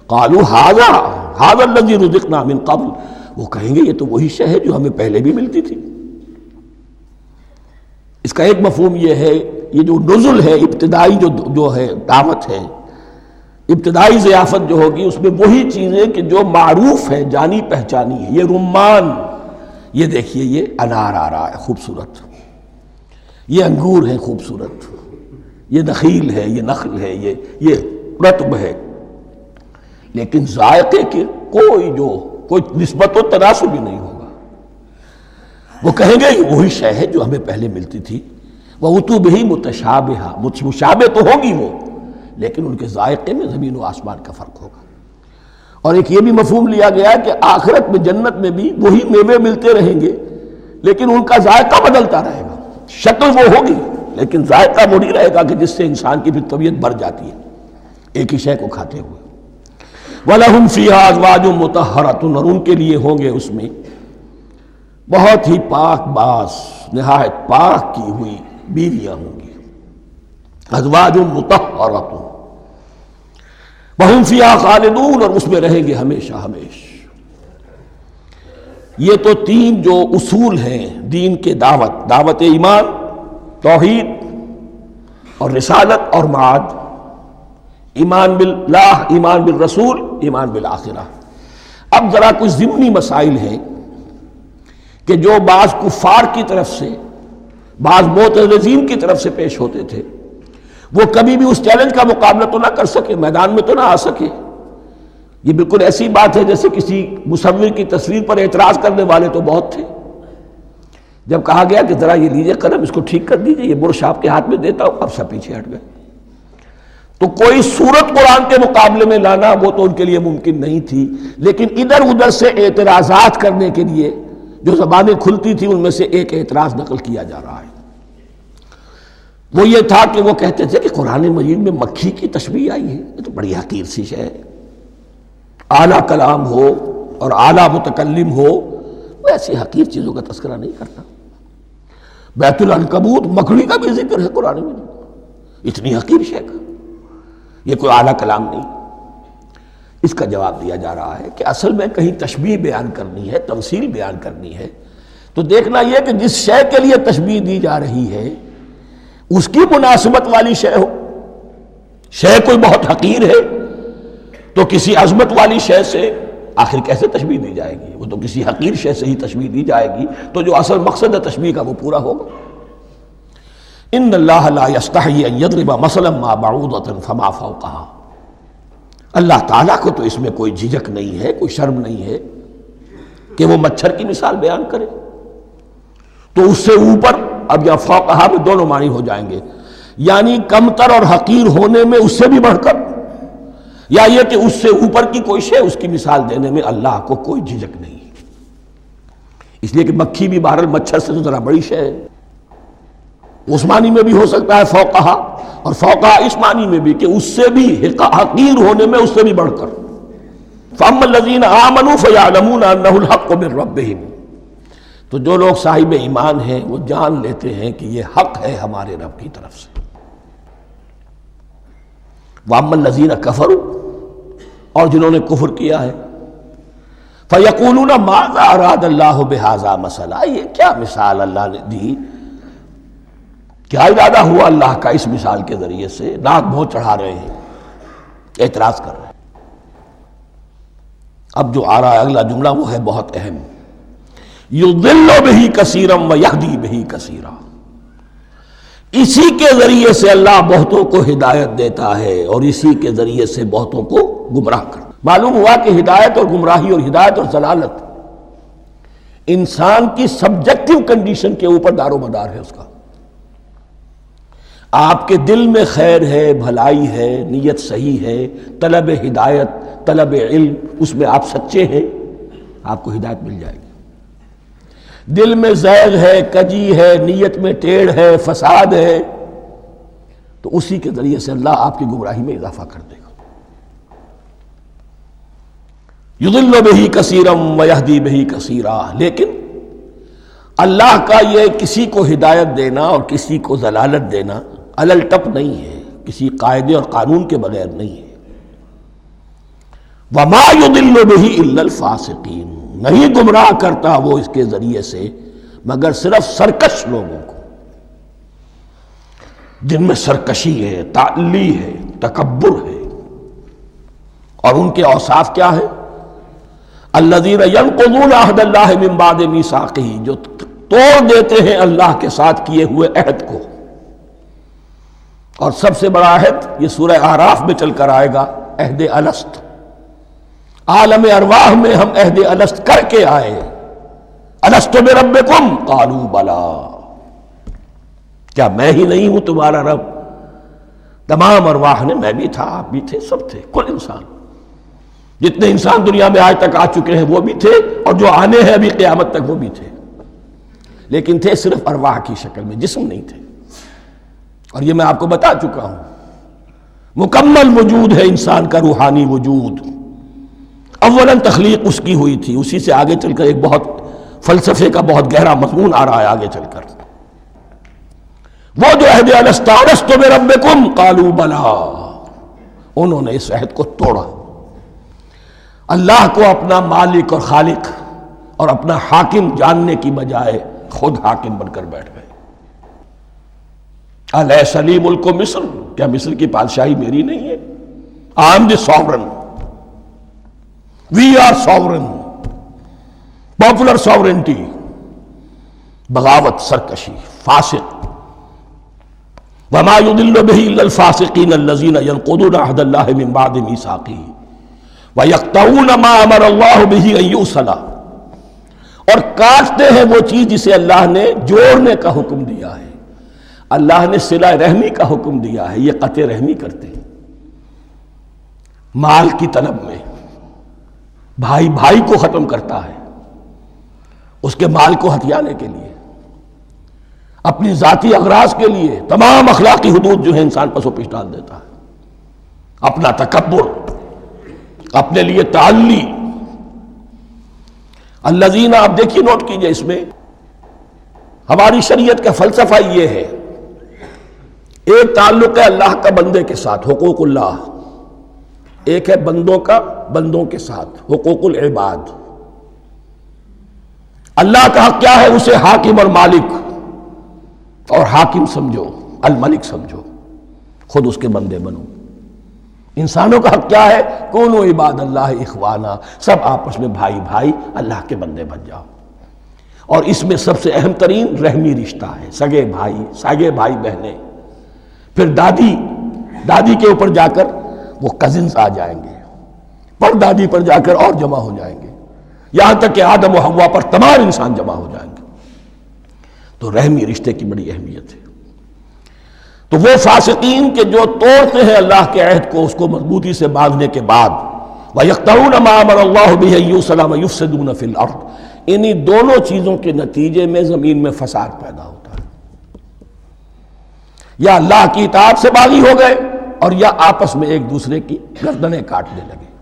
قالوا هذا الذي رزقنا من قبل، وہ کہیں گے یہ تو وہی شے ہے جو ہمیں پہلے بھی ملتی تھی. اس کا ایک مفہوم یہ ہے، یہ جو نزل ہے، ابتدائی جو ہے دعوت ہے، ابتدائی ضیافت جو ہوگی اس میں وہی چیزیں کہ جو معروف ہے، جانی پہچانی ہے. یہ رمان، یہ دیکھیے یہ انار آ رہا ہے خوبصورت، یہ انگور ہے خوبصورت، یہ نخیل ہے، یہ نخل ہے، یہ رطب ہے، لیکن ذائقے کے کوئی نسبت و تناسب بھی نہیں ہوگا. وہ کہیں گے یہ وہی شے ہے جو ہمیں پہلے ملتی تھی. وَأُتُوا بِهِ مُتَشَابِهًا، مشابہ تو ہوگی وہ، لیکن ان کے ذائقے میں زمین و آسمان کا فرق ہوگا. اور ایک یہ بھی مفہوم لیا گیا کہ آخرت میں جنت میں بھی وہی میوے ملتے رہیں گے، لیکن ان کا ذائقہ بدلتا رہے گا. شکل وہ ہوگی لیکن ذائقہ وہی رہے گا کہ جس سے انسان کی پھر طبیعت بڑھ جاتی ہے ایک ہی شے کو کھاتے ہوئے. وَلَهُمْ فِيهَا أَزْوَاجٌ مُطَهَّرَةٌ، اور ان کے لیے ہوں گے اس میں بہت ہی پاک باز، نہایت پاک کی ہوئی بیویاں ہوں گی. ازواج مطہرۃ وہم فیہا خالدون، اور اس میں رہیں گے ہمیشہ ہمیش۔ یہ تو تین جو اصول ہیں دین کے دعوت ایمان، توحید اور رسالت اور معاد، ایمان باللہ، ایمان بالرسول، ایمان بالآخرہ۔ اب ذرا کچھ ضمنی مسائل ہیں کہ جو بعض کفار کی طرف سے، بعض معتزلین کی طرف سے پیش ہوتے تھے، وہ کبھی بھی اس چیلنج کا مقابلہ تو نہ کر سکے، میدان میں تو نہ آ سکے۔ یہ بالکل ایسی بات ہے جیسے کسی مصور کی تصویر پر اعتراض کرنے والے تو بہت تھے۔ جب کہا گیا کہ ذرا یہ لیجیے قلم، اس کو ٹھیک کر دیجیے، یہ برش آپ کے ہاتھ میں دیتا ہوں، اب سب پیچھے ہٹ گئے۔ تو کوئی صورت قرآن کے مقابلے میں لانا وہ تو ان کے لیے ممکن نہیں تھی، لیکن ادھر ادھر سے اعتراضات کرنے کے لیے جو زبانیں کھلتی تھی ان میں سے ایک اعتراض نقل کیا جا رہا ہے۔ وہ یہ تھا کہ وہ کہتے تھے کہ قرآن مجید میں مکھی کی تشبیہ آئی ہے، یہ تو بڑی حقیر سی شے ہے، اعلیٰ کلام ہو اور اعلیٰ متکلم ہو، وہ ایسی حقیر چیزوں کا تذکرہ نہیں کرتا۔ بیت العنکبوت، مکڑی کا بھی ذکر ہے قرآن مجید، اتنی حقیر شے کا، یہ کوئی اعلیٰ کلام نہیں۔ اس کا جواب دیا جا رہا ہے کہ اصل میں کہیں تشبیہ بیان کرنی ہے، تمثیل بیان کرنی ہے، تو دیکھنا یہ کہ جس شے کے لیے تشبیہ دی جا رہی ہے اس کی مناسبت والی شے ہو۔ شے کوئی بہت حقیر ہے تو کسی عظمت والی شے سے آخر کیسے تشبیہ دی جائے گی؟ وہ تو کسی حقیر شے سے ہی تشبیہ دی جائے گی، تو جو اصل مقصد ہے تشبیہ کا وہ پورا ہوگا۔ ان اللہ لا یستحیی ان یضرب مثلا ما بعوضۃ فما فوقہا، اللہ تعالیٰ کو تو اس میں کوئی جھجک نہیں ہے، کوئی شرم نہیں ہے کہ وہ مچھر کی مثال بیان کرے، تو اس سے اوپر، اب یا فوقہا میں دونوں معنی ہو جائیں گے، یعنی کمتر اور حقیر ہونے میں اس سے بھی بڑھ کر، یا یہ کہ اس سے اوپر کی کوئی شے، اس کی مثال دینے میں اللہ کو کوئی جھجک نہیں، اس لیے کہ مکھی بھی بہرحال مچھر سے تو ذرا بڑی شے ہے۔ اس معنی میں بھی ہو سکتا ہے فوقہا، اور فوقہا اس معنی میں بھی کہ اس سے بھی حقیر ہونے میں اس سے بھی بڑھ کر۔ فَأَمَّا الَّذِينَ آمَنُوا فَيَعْلَمُونَ أَنَّهُ الْحَقُّ مِن رَّبِّهِمْ، تو جو لوگ صاحب ایمان ہیں وہ جان لیتے ہیں کہ یہ حق ہے ہمارے رب کی طرف سے۔ وَأَمَّا الَّذِينَ كَفَرُوا، اور جنہوں نے کفر کیا ہے، فَيَقُولُونَ مَاذَا أَرَادَ اللَّهُ بِهَذَا مَثَلًا، یہ کیا مثال اللہ نے دی، کیا ارادہ ہوا اللہ کا اس مثال کے ذریعے سے؟ ناک بھوں چڑھا رہے ہیں، اعتراض کر رہے ہیں۔ اب جو آ رہا ہے اگلا جملہ وہ ہے بہت اہم، یضل بہ کثیرا ویہدی بہ کثیرا، اسی کے ذریعے سے اللہ بہتوں کو ہدایت دیتا ہے اور اسی کے ذریعے سے بہتوں کو گمراہ کرتا۔ معلوم ہوا کہ ہدایت اور گمراہی اور ہدایت اور ضلالت انسان کی سبجیکٹو کنڈیشن کے اوپر دار و مدار ہے اس کا۔ آپ کے دل میں خیر ہے، بھلائی ہے، نیت صحیح ہے، طلب ہدایت، طلب علم، اس میں آپ سچے ہیں، آپ کو ہدایت مل جائے گی۔ دل میں زیغ ہے، کجی ہے، نیت میں ٹیڑھ ہے، فساد ہے، تو اسی کے ذریعے سے اللہ آپ کی گمراہی میں اضافہ کر دے گا۔ یضل بہ کثیرا ویہدی بہ کثیرا، لیکن اللہ کا یہ کسی کو ہدایت دینا اور کسی کو ضلالت دینا علل ٹپ نہیں ہے، کسی قاعدے اور قانون کے بغیر نہیں ہے۔ وما یضل بہ الا الفاسقین، نہیں گمراہ کرتا وہ اس کے ذریعے سے مگر صرف سرکش لوگوں کو، جن میں سرکشی ہے، تعلی ہے، تکبر ہے، اور ان کے اوصاف کیا ہے؟ الذین ینقضون عہد اللہ من بعد میثاقہ، جو توڑ دیتے ہیں اللہ کے ساتھ کیے ہوئے عہد کو۔ اور سب سے بڑا عہد یہ سورہ اعراف میں چل کر آئے گا، عہد الست۔ عالم ارواح میں ہم عہد الست کر کے آئے، الست بربکم قالوا بلا، کیا میں ہی نہیں ہوں تمہارا رب؟ تمام ارواح نے، میں بھی تھا، آپ بھی تھے، سب تھے، کل انسان، جتنے انسان دنیا میں آج تک آ چکے ہیں وہ بھی تھے، اور جو آنے ہیں ابھی قیامت تک وہ بھی تھے، لیکن تھے صرف ارواح کی شکل میں، جسم نہیں تھے۔ اور یہ میں آپ کو بتا چکا ہوں، مکمل وجود ہے انسان کا روحانی وجود۔ اولاً تخلیق اس کی ہوئی تھی، اسی سے آگے چل کر ایک بہت فلسفے کا بہت گہرا مضمون آ رہا ہے آگے چل کر۔ وہ جو عہد الست بربکم قالوا بلا، انہوں نے اس عہد کو توڑا، اللہ کو اپنا مالک اور خالق اور اپنا حاکم جاننے کی بجائے خود حاکم بن کر بیٹھ گئے۔ الیس لی ملک مصر، کیا مصر کی بادشاہی میری نہیں ہے؟ I am the sovereign. We are sovereign. Popular sovereignty. بغاوت، سرکشی، فاسق۔ وما يضل به الا الفاسقين الذين ينقضون عهد الله من بعد ميثاقه ويقطعون ما امر الله به ان يوصل، اور کاٹتے ہیں وہ چیز جسے اللہ نے جوڑنے کا حکم دیا ہے۔ اللہ نے صلہ رحمی کا حکم دیا ہے، یہ قطع رحمی کرتے ہیں مال کی طلب میں، بھائی بھائی کو ختم کرتا ہے اس کے مال کو ہتھیانے کے لیے، اپنی ذاتی اغراض کے لیے تمام اخلاقی حدود جو ہے انسان پس و پیش ڈال دیتا ہے، اپنا تکبر، اپنے لیے تعلی۔ الذین، آپ دیکھیے نوٹ کیجئے، اس میں ہماری شریعت کا فلسفہ یہ ہے، ایک تعلق ہے اللہ کا بندے کے ساتھ، حقوق اللہ، ایک ہے بندوں کا بندوں کے ساتھ، حقوق العباد۔ اللہ کا حق کیا ہے؟ اسے حاکم اور مالک، اور حاکم سمجھو، الملک سمجھو، خود اس کے بندے بنو۔ انسانوں کا حق کیا ہے؟ کونوا عباد اللہ اخوانا، سب آپس میں بھائی بھائی اللہ کے بندے بن جاؤ۔ اور اس میں سب سے اہم ترین رحمی رشتہ ہے، سگے بھائی بہنیں، پھر دادی کے اوپر جا کر وہ کزنز آ جائیں گے، پر دادی پر جا کر اور جمع ہو جائیں گے، یہاں تک کہ آدم و حوا پر تمام انسان جمع ہو جائیں گے۔ تو رحمی رشتے کی بڑی اہمیت ہے۔ تو وہ فاسقین کے جو توڑتے ہیں اللہ کے عہد کو، اس کو مضبوطی سے باندھنے کے بعد، وَيَقْطَعُونَ مَا أَمَرَ اللَّهُ بِهِ أَن يُوصَلَ وَيُفْسِدُونَ فِي الْأَرْضِ، انہی دونوں چیزوں کے نتیجے میں زمین میں فساد پیدا ہوتا ہے، یا اللہ کی اطاعت سے باغی ہو گئے اور یا آپس میں ایک دوسرے کی گردنیں کاٹنے لگے۔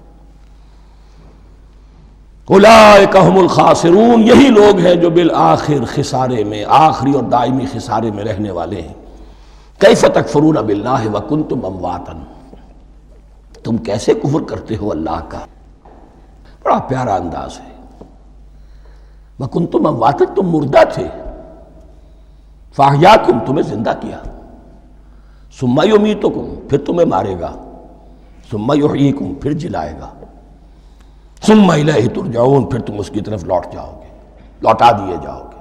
اولئک ھم الخاسرون، یہی لوگ ہیں جو بالآخر خسارے میں، آخری اور دائمی خسارے میں رہنے والے ہیں۔ کیف تکفرون باللہ وکنتم امواتا، تم کیسے کفر کرتے ہو اللہ کا؟ بڑا پیارا انداز ہے۔ وکنتم امواتا، تم مردہ تھے، فاحیاکم، تمہیں زندہ کیا، ثم یمیتکم، پھر تمہیں مارے گا، ثم یحییکم، پھر جلائے گا، ثم الیہ ترجعون، پھر تم اس کی طرف لوٹ جاؤ گے، لوٹا دیے جاؤ گے۔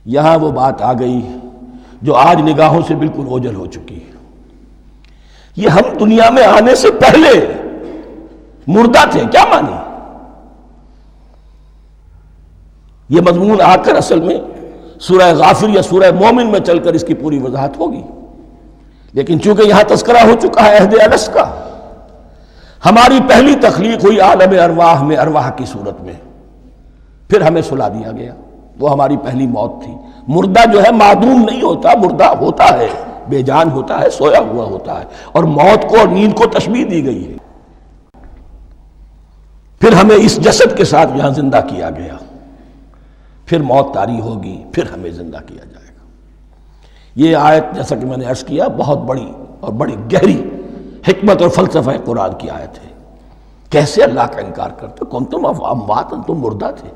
یہاں وہ بات آ گئی جو آج نگاہوں سے بالکل اوجھل ہو چکی ہے۔ یہ ہم دنیا میں آنے سے پہلے مردہ تھے، کیا مانی؟ یہ مضمون آ کر اصل میں سورہ غافر یا سورہ مومن میں چل کر اس کی پوری وضاحت ہوگی، لیکن چونکہ یہاں تذکرہ ہو چکا ہے عہد الست کا، ہماری پہلی تخلیق ہوئی عالم ارواح میں، ارواح کی صورت میں، پھر ہمیں سلا دیا گیا، وہ ہماری پہلی موت تھی۔ مردہ جو ہے معدوم نہیں ہوتا، مردہ ہوتا ہے، بے جان ہوتا ہے، سویا ہوا ہوتا ہے، اور موت کو اور نیند کو تشبیہ دی گئی ہے۔ پھر ہمیں اس جسد کے ساتھ یہاں زندہ کیا گیا، پھر موت طاری ہوگی، پھر ہمیں زندہ کیا جائے گا۔ یہ آیت جیسا کہ میں نے عرض کیا بہت بڑی اور بڑی گہری حکمت اور فلسفہ قرآن کی آیت ہے۔ کیسے اللہ کا انکار کرتے؟ کنتم اموات، تم مردہ تھے،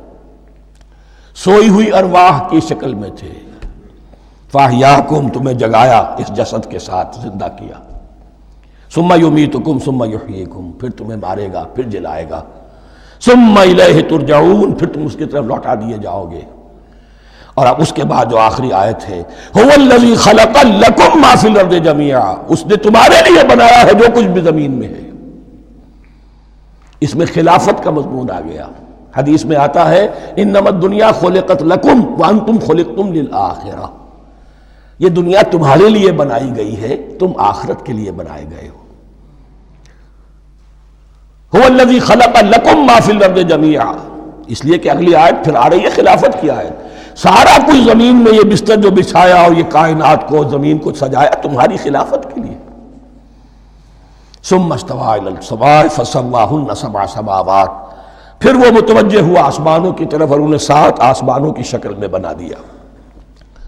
سوئی ہوئی ارواح کی شکل میں تھے، فاحیاکم، تمہیں جگایا اس جسد کے ساتھ، زندہ کیا، ثم یمیتکم ثم یحییکم، پھر تمہیں مارے گا، پھر جلائے گا، ثم الیہ ترجعون، پھر تم اس کی طرف لوٹا دیے جاؤ گے۔ اور اب اس کے بعد جو آخری آیت ہے، هو الذی خلق لکم ما فی الارض جمیعا، اس نے تمہارے لیے بنایا ہے جو کچھ بھی زمین میں ہے۔ اس میں خلافت کا مضمون آ گیا۔ حدیث میں آتا ہے انما الدنیا خلقت لکم وانتم خلقتم للآخرہ، یہ دنیا تمہارے لیے بنائی گئی ہے، تم آخرت کے لیے بنائے گئے ہو۔ هو الذی خلق لکم ما فی الارض جمیعا، اس لیے کہ اگلی آیت پھر آ رہی ہے خلافت کی آیت۔ سارا کچھ زمین میں یہ بستر جو بچھایا اور یہ کائنات کو، زمین کو سجایا تمہاری خلافت کے لیے۔ ثم استوى الى السماء فسواهن سبع سماوات، پھر وہ متوجہ ہوا آسمانوں کی طرف اور انہیں 7 آسمانوں کی شکل میں بنا دیا۔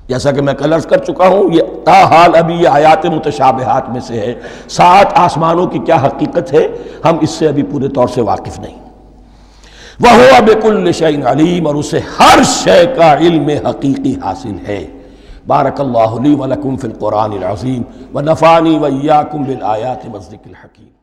جیسا کہ میں کل عرض کر چکا ہوں، یہ تاحال ابھی یہ آیات متشابہات میں سے ہے، 7 آسمانوں کی کیا حقیقت ہے ہم اس سے ابھی پورے طور سے واقف نہیں۔ وَهُوَ بِكُلِّ شَيْءٍ عَلِيمٌ، اور اسے ہر شے کا علم حقیقی حاصل ہے۔ بارک اللہ لی ولکم فی القرآن العظیم ونفعنی وإیاکم بالآیات والذکر الحکیم۔